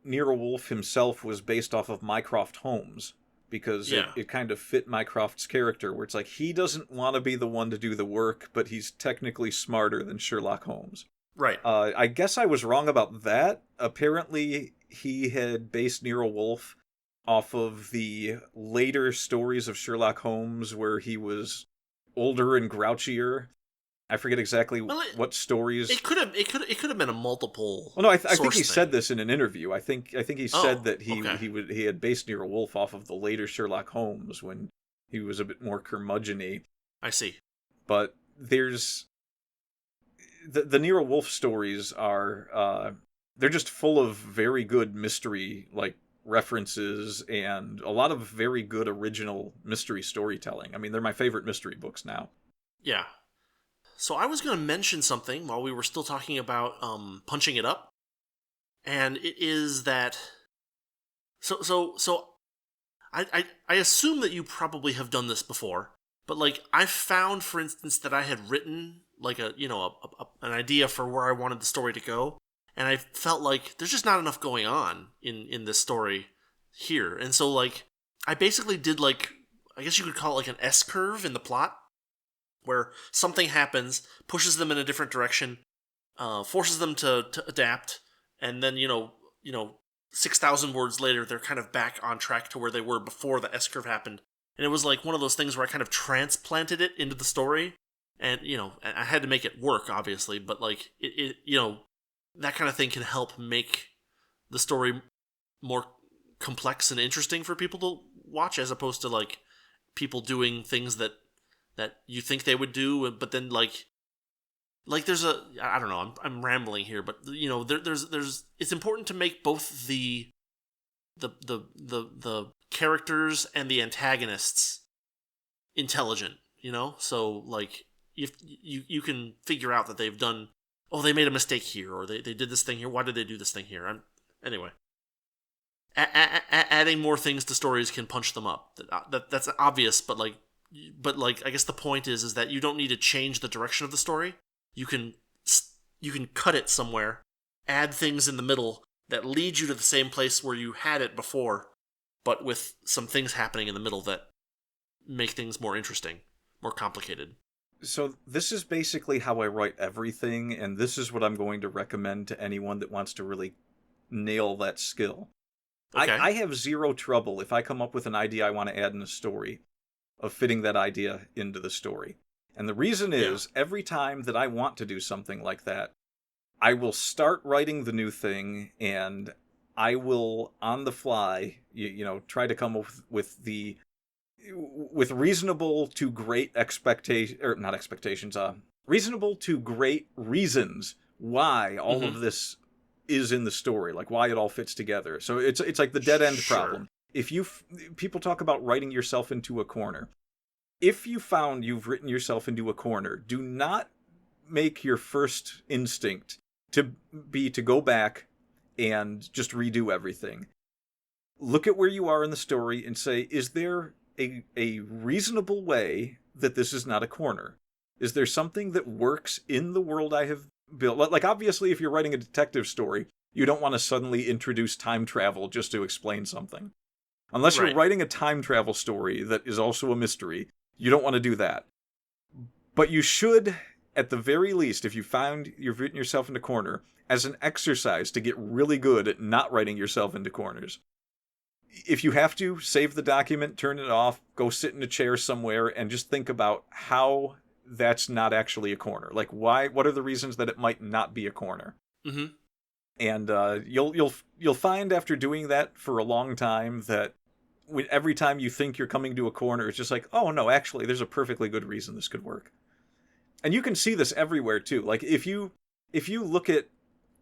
Nero Wolfe himself was based off of Mycroft Holmes, because it kind of fit Mycroft's character, where it's like, he doesn't want to be the one to do the work, but he's technically smarter than Sherlock Holmes. Right. I guess I was wrong about that. Apparently, he had based Nero Wolfe off of the later stories of Sherlock Holmes, where he was older and grouchier. I forget exactly what stories. It could have been a multiple. Well, no, I think he said this in an interview. I think he said that he had based Nero Wolfe off of the later Sherlock Holmes when he was a bit more curmudgeon-y. I see. But there's the Nero Wolfe stories are they're just full of very good mystery like references and a lot of very good original mystery storytelling. I mean, they're my favorite mystery books now. Yeah. So I was going to mention something while we were still talking about punching it up, and it is that. So I assume that you probably have done this before, but like I found, for instance, that I had written like an idea for where I wanted the story to go, and I felt like there's just not enough going on in this story here, and so like I basically did like, I guess you could call it like an S-curve in the plot, where something happens, pushes them in a different direction, forces them to adapt, and then 6,000 words later they're kind of back on track to where they were before the S-curve happened. And it was like one of those things where I kind of transplanted it into the story, and I had to make it work, obviously, but like it that kind of thing can help make the story more complex and interesting for people to watch, as opposed to like people doing things that you think they would do, but then like there's I don't know, I'm rambling here, but there's it's important to make both the characters and the antagonists intelligent, so like if you can figure out that they've done, they made a mistake here, or they did this thing here, why did they do this thing here? Anyway, adding more things to stories can punch them up. That's obvious, but I guess the point is that you don't need to change the direction of the story. You can cut it somewhere, add things in the middle that lead you to the same place where you had it before, but with some things happening in the middle that make things more interesting, more complicated. So this is basically how I write everything, and this is what I'm going to recommend to anyone that wants to really nail that skill. Okay. I have zero trouble if I come up with an idea I want to add in a story, of fitting that idea into the story. And the reason is, every time that I want to do something like that, I will start writing the new thing, and I will, on the fly, try to come up with reasonable to great reasonable to great reasons why all of this is in the story, like why it all fits together. So it's like the dead end problem. If people talk about writing yourself into a corner. If you found you've written yourself into a corner, do not make your first instinct to go back and just redo everything. Look at where you are in the story and say, is there a reasonable way that this is not a corner? Is there something that works in the world I have built? Like, obviously, if you're writing a detective story, you don't want to suddenly introduce time travel just to explain something. Unless you're Right. writing a time travel story that is also a mystery, you don't want to do that. But you should, at the very least, if you find you've written yourself into a corner, as an exercise to get really good at not writing yourself into corners. If you have to, save the document, turn it off, go sit in a chair somewhere, and just think about how that's not actually a corner. Like, what are the reasons that it might not be a corner? Mm-hmm. And you'll find after doing that for a long time that every time you think you're coming to a corner, it's just like, oh no, actually, there's a perfectly good reason this could work. And you can see this everywhere too. Like if you look at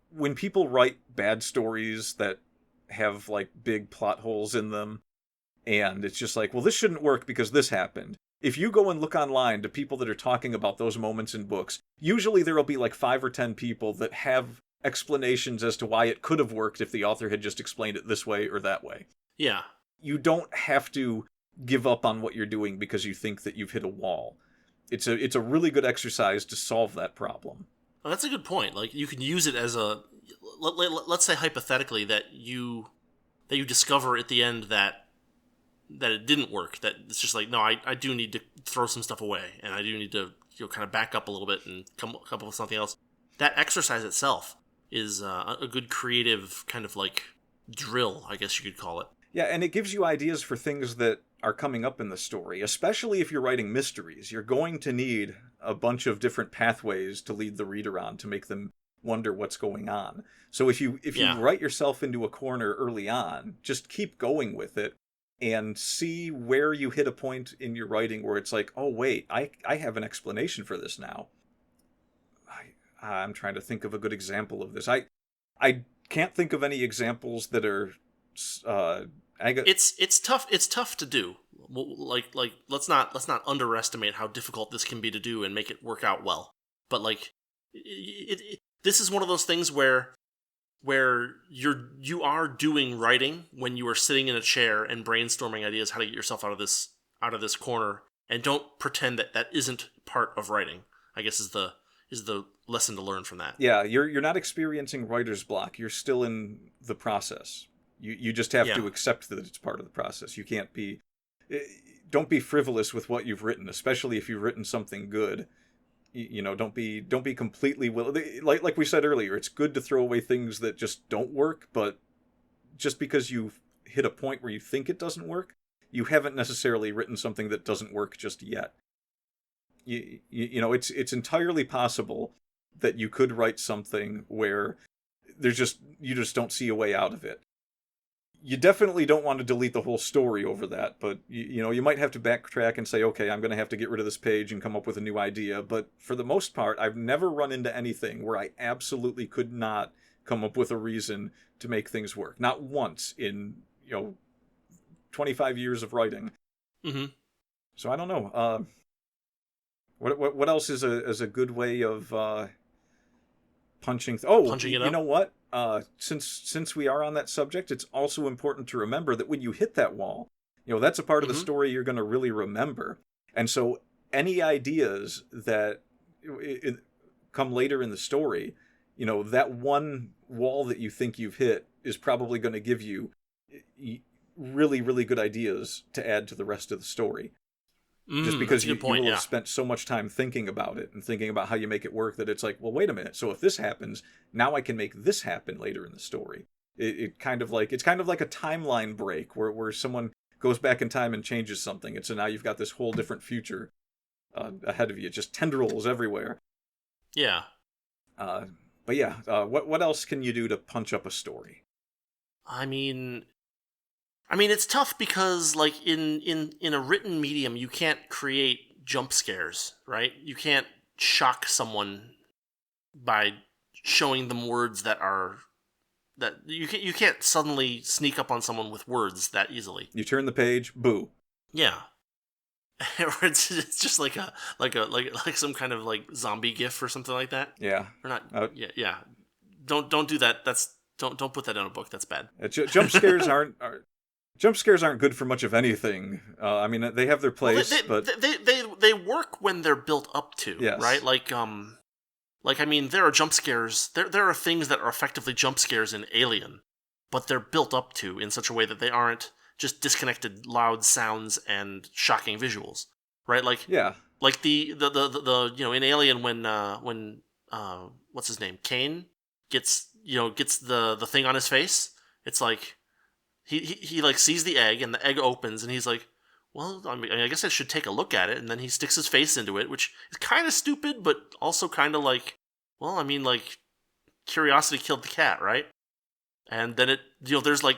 when people write bad stories that have like big plot holes in them, and it's just like, well, this shouldn't work because this happened. If you go and look online to people that are talking about those moments in books, usually there will be like 5 or 10 people that have explanations as to why it could have worked if the author had just explained it this way or that way. Yeah. You don't have to give up on what you're doing because you think that you've hit a wall. It's a really good exercise to solve that problem. Well, that's a good point. Like, you can use it as a... Let's say hypothetically that you discover at the end that it didn't work. That it's just like, no, I do need to throw some stuff away, and I do need to kind of back up a little bit and come up with something else. That exercise itself is a good creative kind of like drill, I guess you could call it. Yeah, and it gives you ideas for things that are coming up in the story, especially if you're writing mysteries. You're going to need a bunch of different pathways to lead the reader on to make them wonder what's going on. So if you write yourself into a corner early on, just keep going with it and see where you hit a point in your writing where it's like, oh wait, I have an explanation for this now. I'm trying to think of a good example of this. I can't think of any examples that are It's tough. It's tough to do. Like let's not underestimate how difficult this can be to do and make it work out well. But like, this is one of those things where you are doing writing when you are sitting in a chair and brainstorming ideas how to get yourself out of this corner, and don't pretend that isn't part of writing, I guess is the lesson to learn from that. Yeah, you're not experiencing writer's block. You're still in the process. You just have to accept that it's part of the process. You can't be... Don't be frivolous with what you've written, especially if you've written something good. Don't be completely... Like we said earlier, it's good to throw away things that just don't work, but just because you've hit a point where you think it doesn't work, you haven't necessarily written something that doesn't work just yet. It's entirely possible that you could write something where you just don't see a way out of it. You definitely don't want to delete the whole story over that, but you might have to backtrack and say, okay, I'm going to have to get rid of this page and come up with a new idea. But for the most part, I've never run into anything where I absolutely could not come up with a reason to make things work. Not once in 25 years of writing. Mm-hmm. So I don't know. What else is a good way of punching it up? You know what? Since we are on that subject, it's also important to remember that when you hit that wall, that's a part of the story you're going to really remember. And so any ideas that come later in the story, that one wall that you think you've hit is probably going to give you really, really good ideas to add to the rest of the story. Just because you will have spent so much time thinking about it and thinking about how you make it work that it's like, well, wait a minute. So if this happens, now I can make this happen later in the story. It's kind of like a timeline break where someone goes back in time and changes something. And so now you've got this whole different future ahead of you. Just tendrils everywhere. Yeah. But yeah, what else can you do to punch up a story? I mean, it's tough because, like, in a written medium, you can't create jump scares, right? You can't shock someone by showing them words that you can't suddenly sneak up on someone with words that easily. You turn the page, boo. Yeah. it's just like some kind of like zombie gif or something like that. Yeah. Or not. Yeah. Don't do that. Don't put that in a book. That's bad. Jump scares aren't good for much of anything. They have their place, but they work when they're built up to, yes. Right? There are jump scares. There are things that are effectively jump scares in Alien, but they're built up to in such a way that they aren't just disconnected loud sounds and shocking visuals, right? Like Yeah. like the in Alien when what's his name, Kane gets the thing on his face. It's like he like sees the egg and the egg opens and he's like, well, I guess I should take a look at it, and then he sticks his face into it, which is kind of stupid, but also kind of like, well, I mean, like, curiosity killed the cat, right? And then it, there's like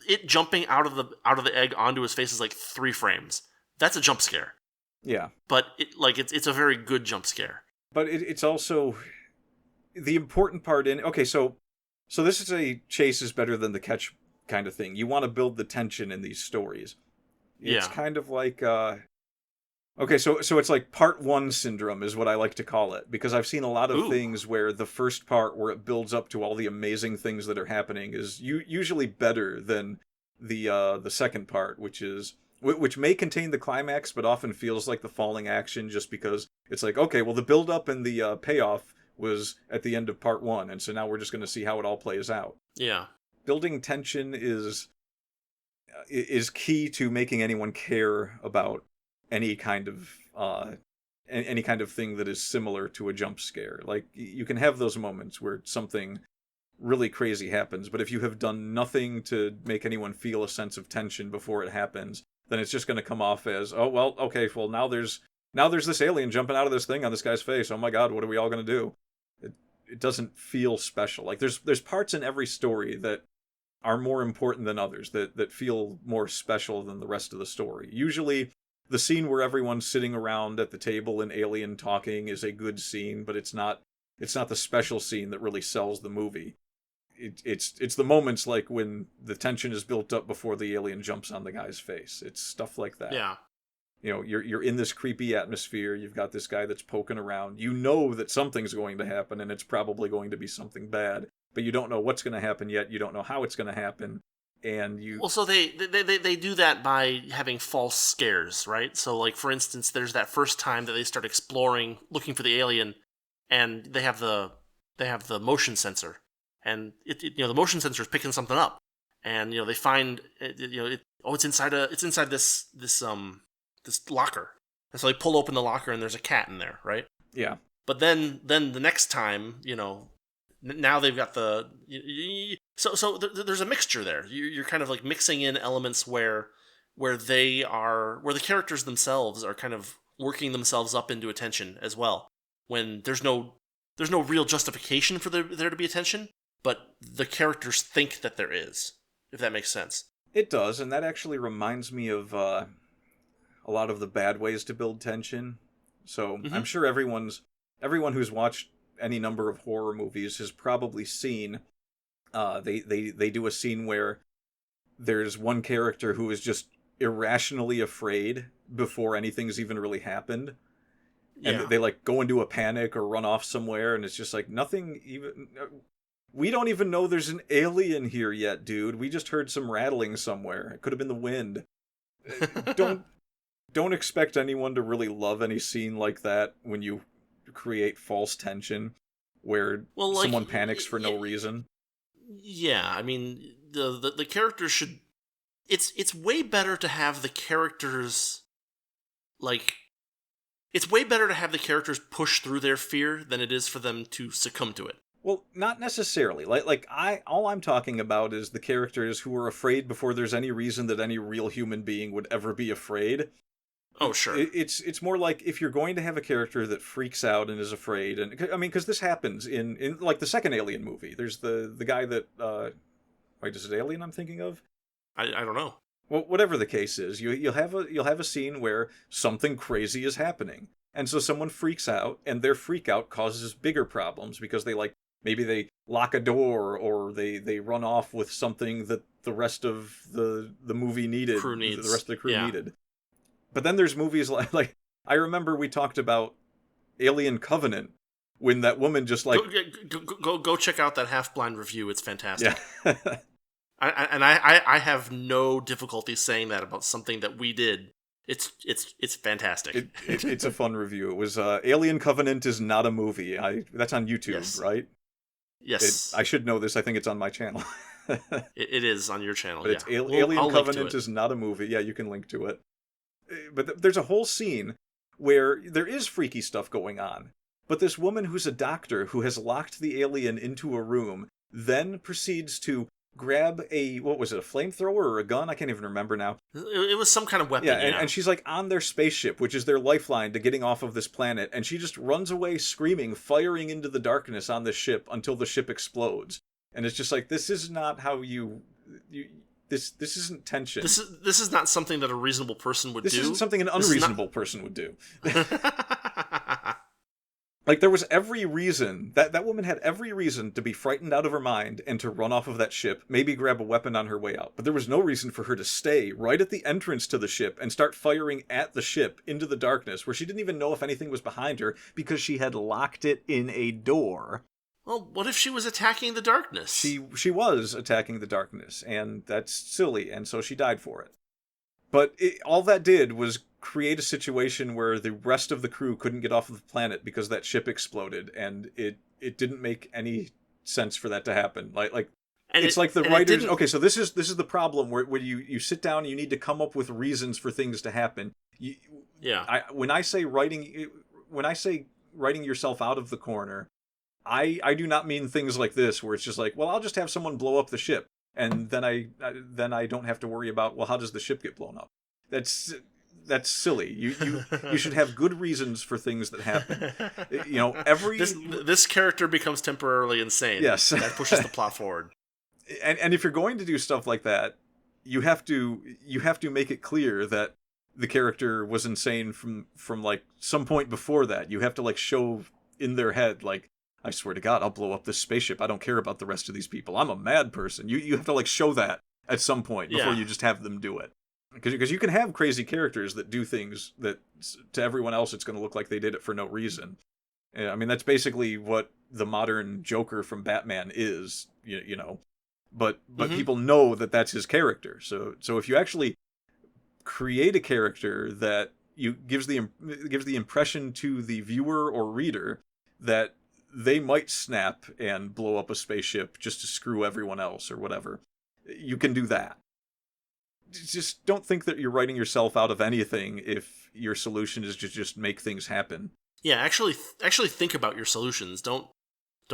it jumping out of the egg onto his face is like 3 frames. That's a jump scare. Yeah. But it's a very good jump scare. But it's also the important part in, okay, so this is a chase is better than the catch kind of thing. You want to build the tension in these stories. It's kind of like, okay, so it's like part 1 syndrome is what I like to call it, because I've seen a lot of things where the first part where it builds up to all the amazing things that are happening is usually better than the second part, which may contain the climax, but often feels like the falling action just because it's like, okay, well, the build up and the payoff was at the end of part 1, and so now we're just going to see how it all plays out. Yeah. Building tension is key to making anyone care about any kind of thing that is similar to a jump scare. Like, you can have those moments where something really crazy happens, but if you have done nothing to make anyone feel a sense of tension before it happens, then it's just going to come off as, oh, well, okay, well, now there's this alien jumping out of this thing on this guy's face. Oh my god, what are we all going to do? It doesn't feel special. Like, there's parts in every story that are more important than others, that feel more special than the rest of the story. Usually, the scene where everyone's sitting around at the table and Alien talking is a good scene, but it's not the special scene that really sells the movie. It's the moments like when the tension is built up before the alien jumps on the guy's face. It's stuff like that. Yeah. You're in this creepy atmosphere. You've got this guy that's poking around. You know that something's going to happen, and it's probably going to be something bad, but you don't know what's going to happen yet. You don't know how it's going to happen. And well, so they do that by having false scares, right? So, like, for instance, there's that first time that they start exploring, looking for the alien, and they have the motion sensor, and the motion sensor is picking something up, and they find it's inside this locker, and so they pull open the locker and there's a cat in there, right? Yeah. But then the next time, now they've got so there's a mixture there. You're kind of like mixing in elements where the characters themselves are kind of working themselves up into attention as well, when there's no real justification for there to be attention, but the characters think that there is, if that makes sense. It does, and that actually reminds me of a lot of the bad ways to build tension. So I'm sure everyone who's watched any number of horror movies has probably seen they do a scene where there's one character who is just irrationally afraid before anything's even really happened. And they like go into a panic or run off somewhere, and it's just like nothing even... We don't even know there's an alien here yet, dude. We just heard some rattling somewhere. It could have been the wind. Don't expect anyone to really love any scene like that when you create false tension where someone panics for no reason. Yeah, I mean, the characters should... It's way better to have the characters, like... It's way better to have the characters push through their fear than it is for them to succumb to it. Well, not necessarily. All I'm talking about is the characters who are afraid before there's any reason that any real human being would ever be afraid. Oh, sure. It's more like if you're going to have a character that freaks out and is afraid, and I mean, because this happens in like the second Alien movie. There's the guy that wait, is it Alien I'm thinking of? I don't know. Well, whatever the case is, you'll have a scene where something crazy is happening, and so someone freaks out, and their freak out causes bigger problems because maybe they lock a door, or they run off with something that the rest of the movie needed, the rest of the crew needed. But then there's movies like I remember we talked about Alien Covenant, when that woman just like... Go check out that half-blind review. It's fantastic. Yeah. I have no difficulty saying that about something that we did. It's fantastic. It's a fun review. It was Alien Covenant is not a movie. That's on YouTube, yes. right? Yes. I should know this. I think it's on my channel. It is on your channel, but yeah. it's Alien I'll Covenant is not a movie. Yeah, you can link to it. But there's a whole scene where there is freaky stuff going on. But this woman who's a doctor who has locked the alien into a room then proceeds to grab a flamethrower or a gun? I can't even remember now. It was some kind of weapon, yeah. And she's like on their spaceship, which is their lifeline to getting off of this planet, and she just runs away screaming, firing into the darkness on the ship until the ship explodes. And it's just like, this is not how this isn't tension. This is not something that a reasonable person would do. This isn't something an unreasonable person would do. Like, there was every reason, that woman had every reason to be frightened out of her mind and to run off of that ship, maybe grab a weapon on her way out. But there was no reason for her to stay right at the entrance to the ship and start firing at the ship into the darkness, where she didn't even know if anything was behind her because she had locked it in a door. Well, what if she was attacking the darkness? She was attacking the darkness, and that's silly, and so she died for it. But all that did was create a situation where the rest of the crew couldn't get off of the planet because that ship exploded, and it didn't make any sense for that to happen. Like it's like the writers. Okay, so this is the problem where you sit down and you need to come up with reasons for things to happen. When I say writing yourself out of the corner, I do not mean things like this where it's just like, well, I'll just have someone blow up the ship, and then I don't have to worry about, well, how does the ship get blown up? That's silly. You should have good reasons for things that happen. This character becomes temporarily insane. Yes, that pushes the plot forward. And if you're going to do stuff like that, you have to make it clear that the character was insane from like some point before that. You have to like show in their head, like, I swear to God, I'll blow up this spaceship. I don't care about the rest of these people. I'm a mad person. You have to like show that at some point before you just have them do it. Because you can have crazy characters that do things that to everyone else it's going to look like they did it for no reason. I mean, that's basically what the modern Joker from Batman is, you know. But people know that that's his character. So if you actually create a character that gives the impression to the viewer or reader that they might snap and blow up a spaceship just to screw everyone else or whatever, you can do that. Just don't think that you're writing yourself out of anything if your solution is to just make things happen. Yeah, actually think about your solutions. Don't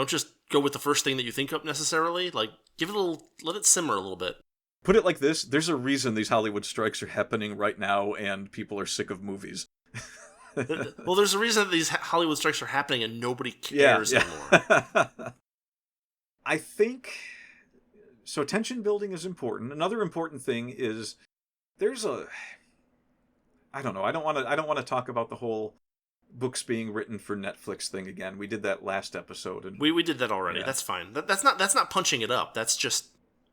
just go with the first thing that you think of necessarily. Like, let it simmer a little bit. Put it like this: there's a reason these Hollywood strikes are happening right now, and people are sick of movies. Well, there's a reason that these Hollywood strikes are happening and nobody cares anymore. I think so. Tension building is important. Another important thing is I don't know. I don't want to talk about the whole books being written for Netflix thing again. We did that last episode, and we did that already. Yeah. That's fine. That's not punching it up. That's just.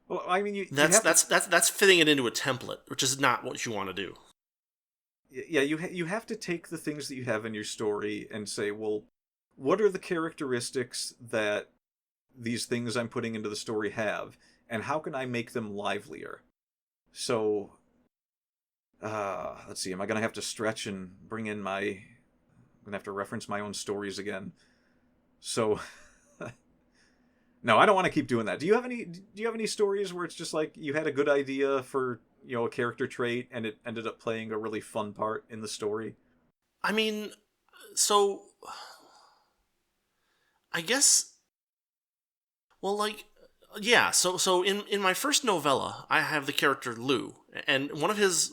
Well, I mean, that's fitting it into a template, which is not what you want to do. Yeah, you have to take the things that you have in your story and say, well, what are the characteristics that these things I'm putting into the story have, and how can I make them livelier? So, let's see, am I going to have to stretch and bring in I'm going to have to reference my own stories again? So, no, I don't want to keep doing that. Do you have any stories where it's just like you had a good idea for, a character trait and it ended up playing a really fun part in the story? I mean, so I guess, well, like, yeah, so in my first novella, I have the character Lou, and one of his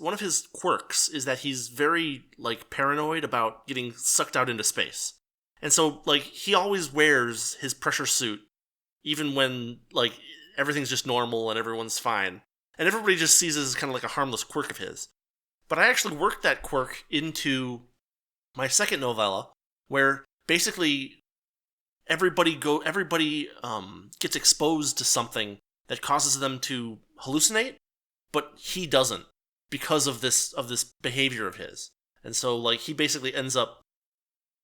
quirks is that he's very, like, paranoid about getting sucked out into space. And so, like, he always wears his pressure suit even when, like, everything's just normal and everyone's fine. And everybody just sees it as kind of like a harmless quirk of his. But I actually worked that quirk into my second novella, where basically everybody gets exposed to something that causes them to hallucinate, but he doesn't because of this behavior of his. And so, like, he basically ends up,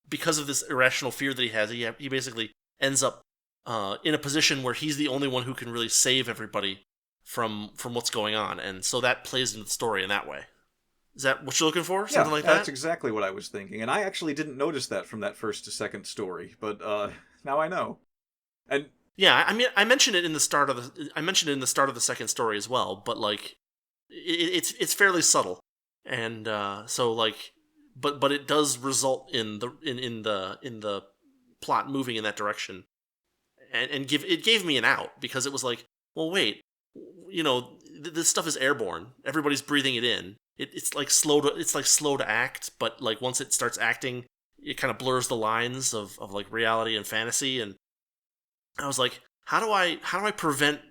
because of this irrational fear that he has, he basically ends up in a position where he's the only one who can really save everybody from what's going on, and so that plays into the story in that way. Is that what you're looking for? Something like that? That's exactly what I was thinking, and I actually didn't notice that from that first to second story, but now I know. And Yeah, I mean, I mentioned it in the start of the second story as well, but like, it's fairly subtle, and so like, but it does result in the plot moving in that direction, and gave me an out because it was like, well, wait, this stuff is airborne. Everybody's breathing it in. It's like slow to act, but like once it starts acting, it kind of blurs the lines of like reality and fantasy. And I was like, how do I prevent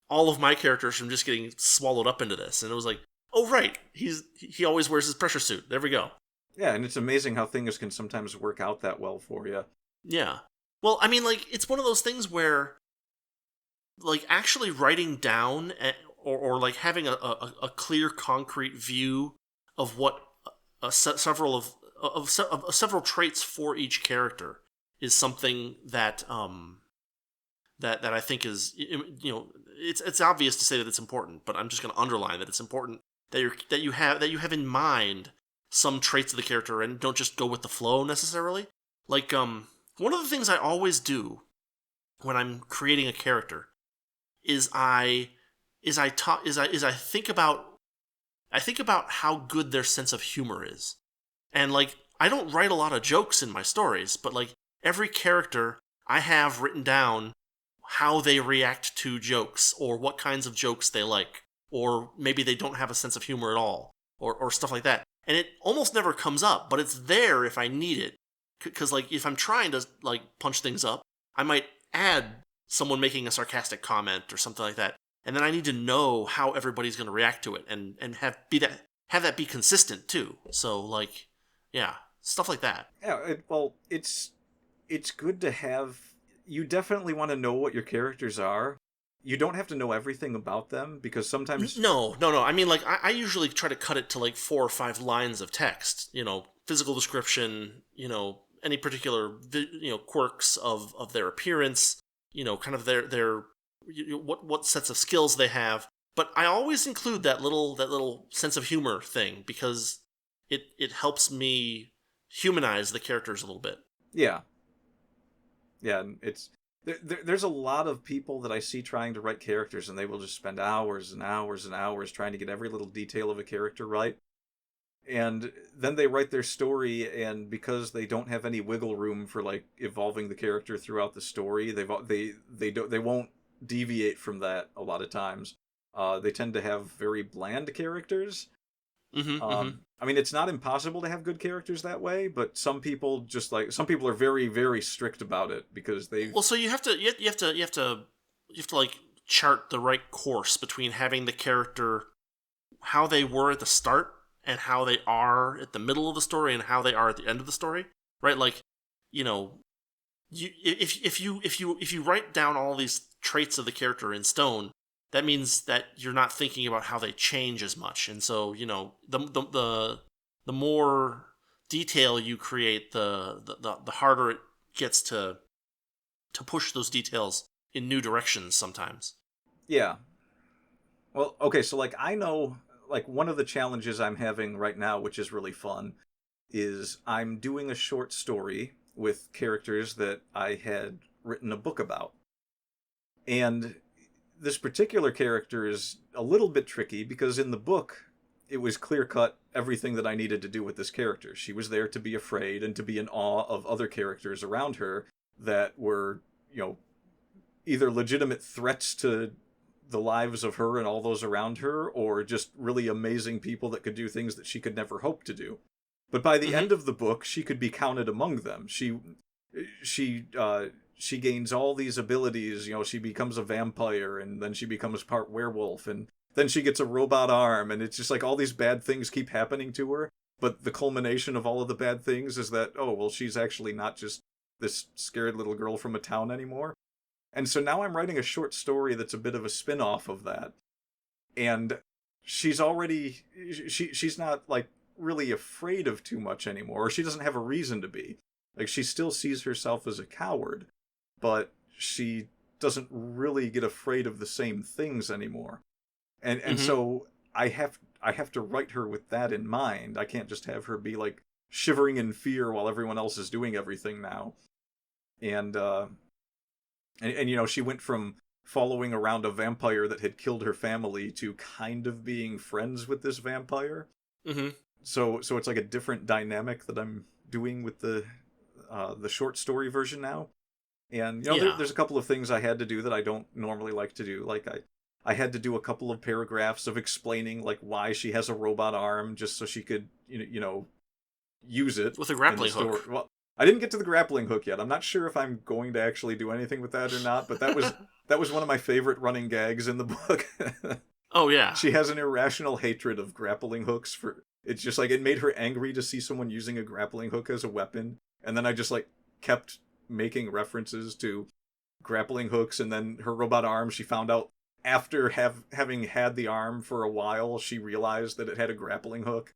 all of my characters from just getting swallowed up into this? And it was like, oh right, he always wears his pressure suit. There we go. Yeah, and it's amazing how things can sometimes work out that well for you. Yeah. Well, I mean, like, it's one of those things where, like, actually writing down or like having a clear, concrete view of what several traits for each character is something that that I think is, it's obvious to say that it's important, but I'm just going to underline that it's important that you have in mind some traits of the character and don't just go with the flow necessarily. Like, one of the things I always do when I'm creating a character is I think about how good their sense of humor is. And like, I don't write a lot of jokes in my stories, but like every character I have written down how they react to jokes or what kinds of jokes they like, or maybe they don't have a sense of humor at all, or stuff like that. And it almost never comes up, but it's there if I need it. Because, like, if I'm trying to, like, punch things up, I might add someone making a sarcastic comment or something like that. And then I need to know how everybody's going to react to it and have that be consistent, too. So, like, yeah, stuff like that. Yeah, it's good to have... You definitely want to know what your characters are. You don't have to know everything about them, because sometimes... No. I mean, like, I usually try to cut it to, like, 4 or 5 lines of text. Physical description, any particular quirks of their appearance, kind of their what sets of skills they have. But I always include that little sense of humor thing because it helps me humanize the characters a little bit. Yeah, it's there's a lot of people that I see trying to write characters, and they will just spend hours and hours and hours trying to get every little detail of a character right. And then they write their story, and because they don't have any wiggle room for like evolving the character throughout the story, they won't deviate from that a lot of times. They tend to have very bland characters. I mean, it's not impossible to have good characters that way, but some people are very, very strict about it because they... Well, so you have to like chart the right course between having the character how they were at the start and how they are at the middle of the story and how they are at the end of the story, right? Like, if you write down all these traits of the character in stone, that means that you're not thinking about how they change as much. And so, the more detail you create, the harder it gets to push those details in new directions sometimes. Yeah. Well, okay, so like I know, like one of the challenges I'm having right now, which is really fun, is I'm doing a short story with characters that I had written a book about. And this particular character is a little bit tricky because in the book, it was clear-cut everything that I needed to do with this character. She was there to be afraid and to be in awe of other characters around her that were, either legitimate threats to the lives of her and all those around her, or just really amazing people that could do things that she could never hope to do. But by the end of the book, she could be counted among them. She gains all these abilities. She becomes a vampire, and then she becomes part werewolf, and then she gets a robot arm, and it's just like all these bad things keep happening to her. But the culmination of all of the bad things is that, she's actually not just this scared little girl from a town anymore. And so now I'm writing a short story that's a bit of a spin-off of that. And she's already... She's not, like, really afraid of too much anymore, or she doesn't have a reason to be. Like, she still sees herself as a coward, but she doesn't really get afraid of the same things anymore. And so I have to write her with that in mind. I can't just have her be, like, shivering in fear while everyone else is doing everything now. And And she went from following around a vampire that had killed her family to kind of being friends with this vampire. Mm-hmm. So it's like a different dynamic that I'm doing with the short story version now. And there's a couple of things I had to do that I don't normally like to do. Like I had to do a couple of paragraphs of explaining like why she has a robot arm, just so she could use it with a grappling hook. Well, I didn't get to the grappling hook yet. I'm not sure if I'm going to actually do anything with that or not, but that was one of my favorite running gags in the book. Oh yeah. She has an irrational hatred of grappling hooks. It's just like, it made her angry to see someone using a grappling hook as a weapon. And then I just like kept making references to grappling hooks, and then her robot arm, she found out after having had the arm for a while, she realized that it had a grappling hook.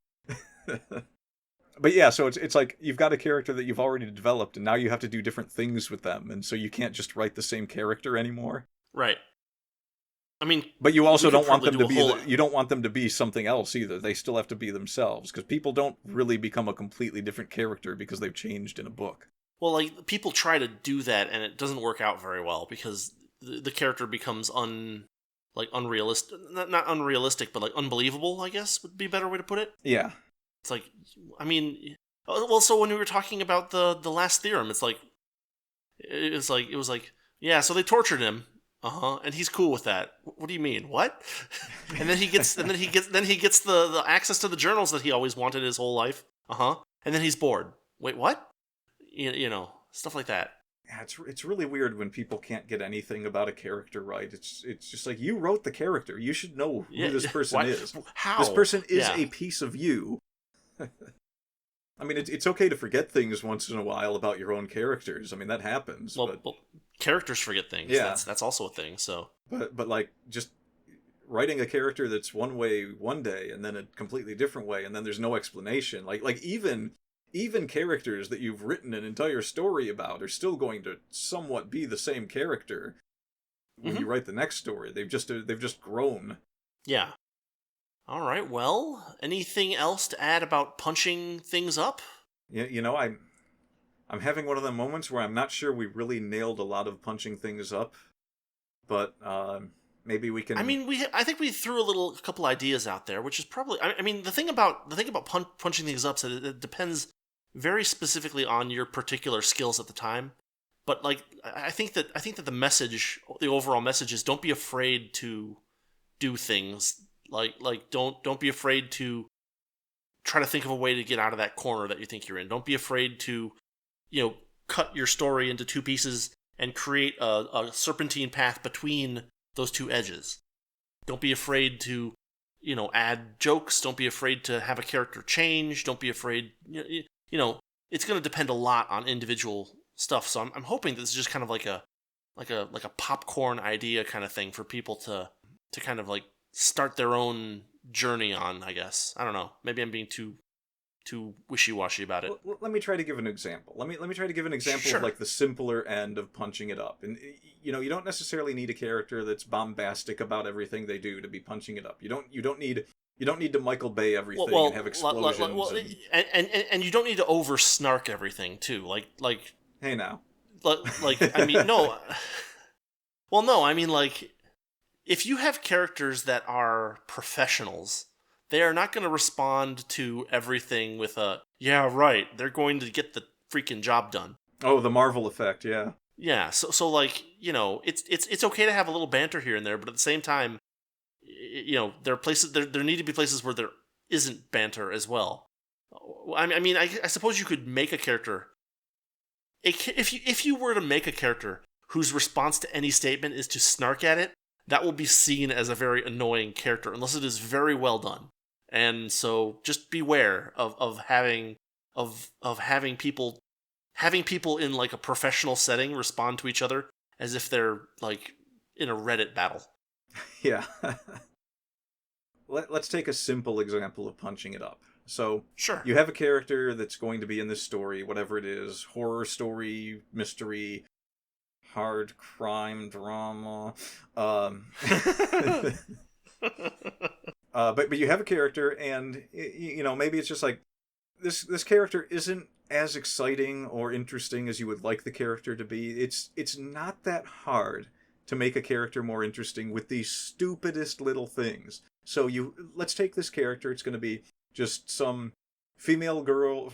But yeah, so it's like you've got a character that you've already developed, and now you have to do different things with them, and so you can't just write the same character anymore. Right. I mean, but you also don't want them to be you don't want them to be something else either. They still have to be themselves, because people don't really become a completely different character because they've changed in a book. Well, like, people try to do that, and it doesn't work out very well, because the character becomes unrealistic. Not unrealistic, but like unbelievable, I guess would be a better way to put it. Yeah. It's like, I mean, well, so when we were talking about the last theorem, it was like, yeah, so they tortured him. And he's cool with that. What do you mean? What? And then he gets the access to the journals that he always wanted his whole life. And then he's bored. Wait, what? Stuff like that. Yeah, it's really weird when people can't get anything about a character right. It's just like, you wrote the character. You should know who this person is. How? This person is a piece of you. I mean, it's okay to forget things once in a while about your own characters. I mean, that happens. Well, characters forget things. Yeah. That's also a thing. So, but like, just writing a character that's one way one day and then a completely different way, and then there's no explanation. Like even characters that you've written an entire story about are still going to somewhat be the same character when you write the next story. They've just grown. Yeah. All right. Well, anything else to add about punching things up? Yeah, I'm having one of the moments where I'm not sure we really nailed a lot of punching things up, but maybe we can. I mean, I think we threw a couple ideas out there, which is probably. I mean, the thing about punching things up is that it depends very specifically on your particular skills at the time. But like, I think that the message, the overall message is, don't be afraid to do things. Like don't be afraid to try to think of a way to get out of that corner that you think you're in. Don't be afraid to, cut your story into two pieces and create a serpentine path between those two edges. Don't be afraid to, add jokes. Don't be afraid to have a character change. Don't be afraid, it's going to depend a lot on individual stuff. So I'm hoping this is just kind of like a popcorn idea kind of thing for people to kind of like start their own journey on, I guess. I don't know. Maybe I'm being too wishy-washy about it. Well, let me try to give an example. Let me try to give an example Sure. of like the simpler end of punching it up. And you don't necessarily need a character that's bombastic about everything they do to be punching it up. You don't need to Michael Bay everything and have explosions. And you don't need to over snark everything too. Like hey now. I mean, no. Well, no, I mean, like, if you have characters that are professionals, they are not going to respond to everything with a, yeah, right, they're going to get the freaking job done. Oh, the Marvel effect, yeah. Yeah, so like, it's okay to have a little banter here and there, but at the same time, there are places, there need to be places where there isn't banter as well. I mean, I suppose you could make a character, if you were to make a character whose response to any statement is to snark at it, that will be seen as a very annoying character unless it is very well done. And so just beware of having people in like a professional setting respond to each other as if they're like in a Reddit battle. Yeah. Let's take a simple example of punching it up. So sure. You have a character that's going to be in this story, whatever it is, horror story, mystery, hard crime drama. But you have a character, and maybe it's just like this character isn't as exciting or interesting as you would like the character to be, it's not that hard to make a character more interesting with the stupidest little things. So let's take this character. It's going to be just some female girl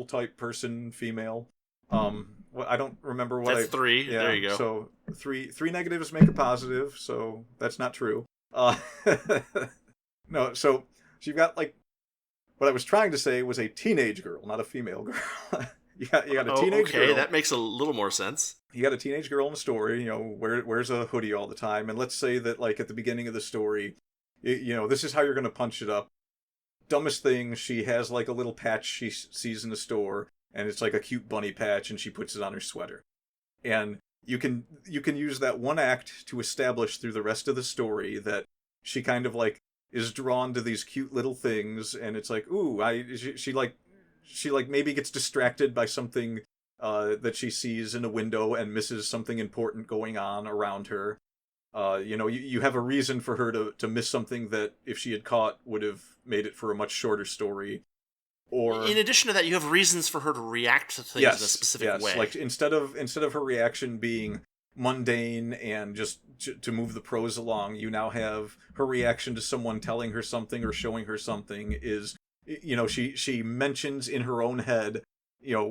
type person, female. Well, I don't remember what That's 3. Yeah, there you go. So three negatives make a positive, so that's not true. No, so you've got, like, what I was trying to say was a teenage girl, not a female girl. you got a teenage girl. Okay, that makes a little more sense. You got a teenage girl in the story, wears a hoodie all the time, and let's say that, like, at the beginning of the story, this is how you're going to punch it up. Dumbest thing, she has, like, a little patch she sees in the store, and it's like a cute bunny patch, and she puts it on her sweater. And you can use that one act to establish through the rest of the story that she kind of, like, is drawn to these cute little things, and it's like, ooh, she maybe gets distracted by something that she sees in a window and misses something important going on around her. You have a reason for her to miss something that, if she had caught, would have made it for a much shorter story. Or, in addition to that, you have reasons for her to react to things in a specific way. Like, instead of her reaction being mundane and just to move the prose along, you now have her reaction to someone telling her something or showing her something is, she mentions in her own head,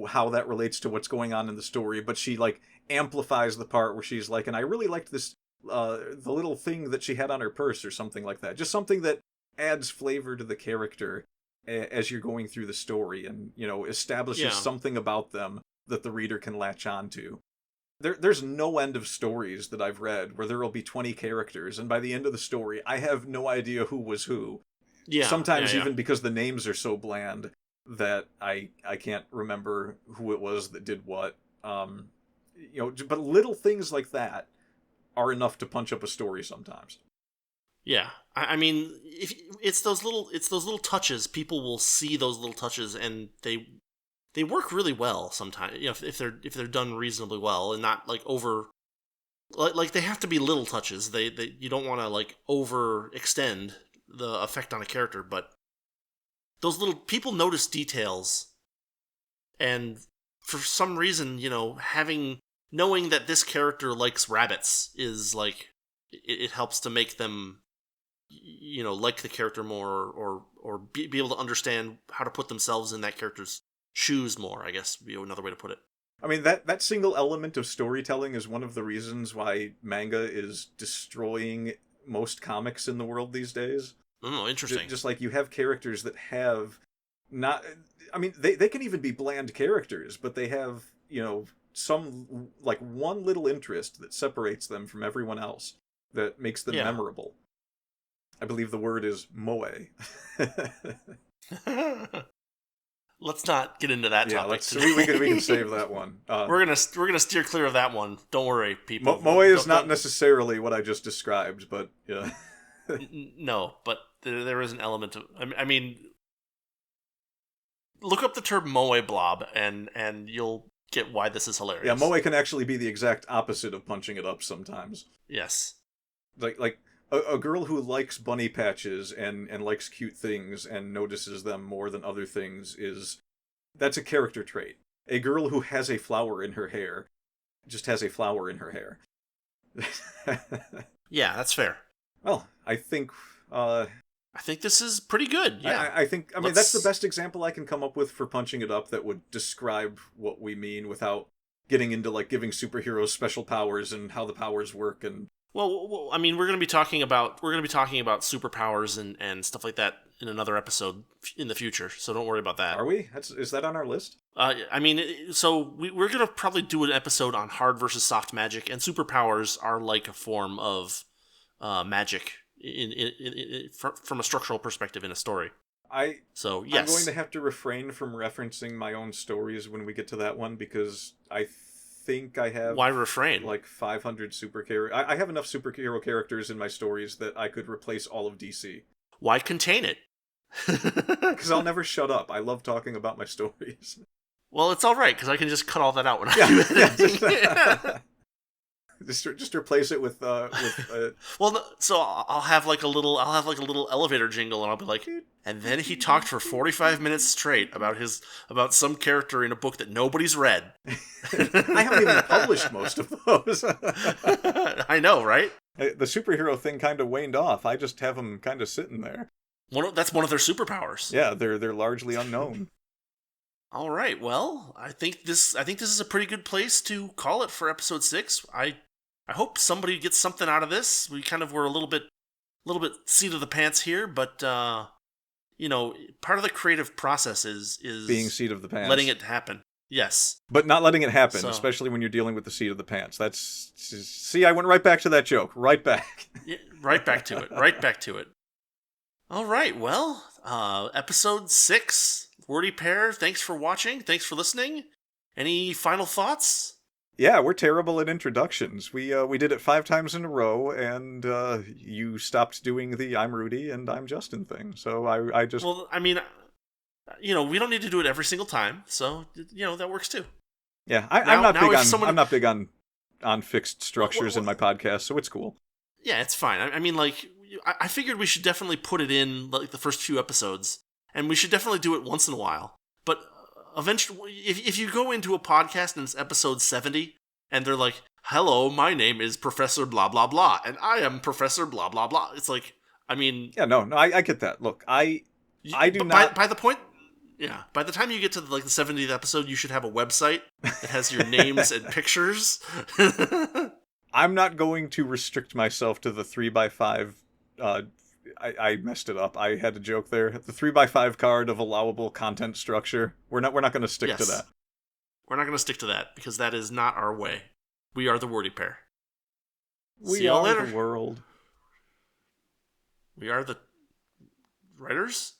how that relates to what's going on in the story, but she, like, amplifies the part where she's like, and I really liked this, the little thing that she had on her purse or something like that. Just something that adds flavor to the character as you're going through the story, and establishes something about them that the reader can latch on to. There's no end of stories that I've read where there will be 20 characters, and by the end of the story, I have no idea who was who. Yeah. Sometimes even because the names are so bland that I can't remember who it was that did what. But little things like that are enough to punch up a story sometimes. Yeah, I mean, if it's those little touches, people will see those little touches, and they work really well sometimes. If they're done reasonably well and not, like, over, like they have to be little touches. You don't want to, like, overextend the effect on a character, but those little people notice details, and for some reason, knowing that this character likes rabbits is, like, it helps to make them, like the character more, or be able to understand how to put themselves in that character's shoes more, I guess would be another way to put it. I mean, that single element of storytelling is one of the reasons why manga is destroying most comics in the world these days. Oh, interesting. Just like, you have characters that have not... I mean, they can even be bland characters, but they have, some, like, one little interest that separates them from everyone else that makes them memorable. I believe the word is moe. Let's not get into that topic. We can save that one. We're gonna steer clear of that one. Don't worry, people. Moe is not necessarily what I just described, but yeah. No, but there is an element of. I mean, look up the term moe blob, and you'll get why this is hilarious. Yeah, moe can actually be the exact opposite of punching it up sometimes. Yes. Like a girl who likes bunny patches and likes cute things and notices them more than other things that's a character trait. A girl who has a flower in her hair just has a flower in her hair. Yeah, that's fair. Well, I think this is pretty good. Yeah. I mean, that's the best example I can come up with for punching it up that would describe what we mean without getting into, like, giving superheroes special powers and how the powers work. And well, I mean, we're going to be talking about superpowers and stuff like that in another episode in the future, so don't worry about that. Are we? Is that on our list? I mean, so we're going to probably do an episode on hard versus soft magic, and superpowers are like a form of magic from a structural perspective in a story. Yes. I'm going to have to refrain from referencing my own stories when we get to that one, because I think I have... Why refrain? Like 500 superhero... I have enough superhero characters in my stories that I could replace all of DC. Why contain it? Because I'll never shut up. I love talking about my stories. Well, it's all right, because I can just cut all that out when I do editing. Just replace it with well, no, so I'll have like a little elevator jingle, and I'll be like, and then he talked for 45 minutes straight about some character in a book that nobody's read. I haven't even published most of those. I know, right? The superhero thing kind of waned off. I just have them kind of sitting there. That's one of their superpowers. Yeah, they're largely unknown. All right. Well, I think this is a pretty good place to call it for episode 6. I hope somebody gets something out of this. We kind of were a little bit seat of the pants here, but part of the creative process is being seat of the pants, letting it happen. Yes, but not letting it happen, especially when you're dealing with the seat of the pants. I went right back to that joke. Right back. Yeah, right back to it. Right back to it. All right. Well, episode 6. Wordy Pair, thanks for watching. Thanks for listening. Any final thoughts? Yeah, we're terrible at introductions. We did it 5 times in a row, and you stopped doing the I'm Rudy and I'm Justin thing. So I just... Well, I mean, we don't need to do it every single time. So, that works too. Yeah, I'm not big on fixed structures in my podcast, so it's cool. Yeah, it's fine. I mean, like, I figured we should definitely put it in like the first few episodes. And we should definitely do it once in a while. But eventually, if you go into a podcast and it's episode 70, and they're like, hello, my name is Professor blah, blah, blah, and I am Professor blah, blah, blah. It's like, I mean... Yeah, no, I get that. Look, I do not... By the point... Yeah, by the time you get to the 70th episode, you should have a website that has your names and pictures. I'm not going to restrict myself to the 3x5... I messed it up. I had a joke there. The 3x5 card of allowable content structure. We're not going to stick to that. We're not going to stick to that because that is not our way. We are the Wordy Pair. We are later. The world. We are the writers.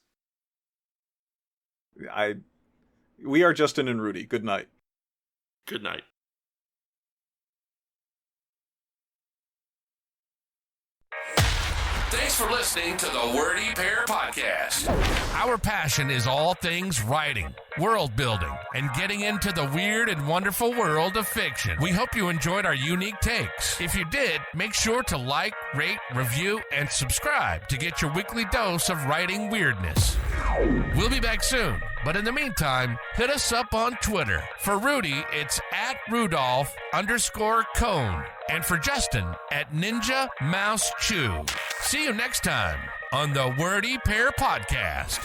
We are Justin and Rudy. Good night. Good night. Thanks for listening to the Wordy Pair Podcast. Our passion is all things writing, world building, and getting into the weird and wonderful world of fiction. We hope you enjoyed our unique takes. If you did, make sure to like, rate, review, and subscribe to get your weekly dose of writing weirdness. We'll be back soon, but in the meantime, hit us up on Twitter. For Rudy, it's @Rudolph_Cone. And for Justin, @Ninja Mouse Chew. See you next time on the Wordy Pair Podcast.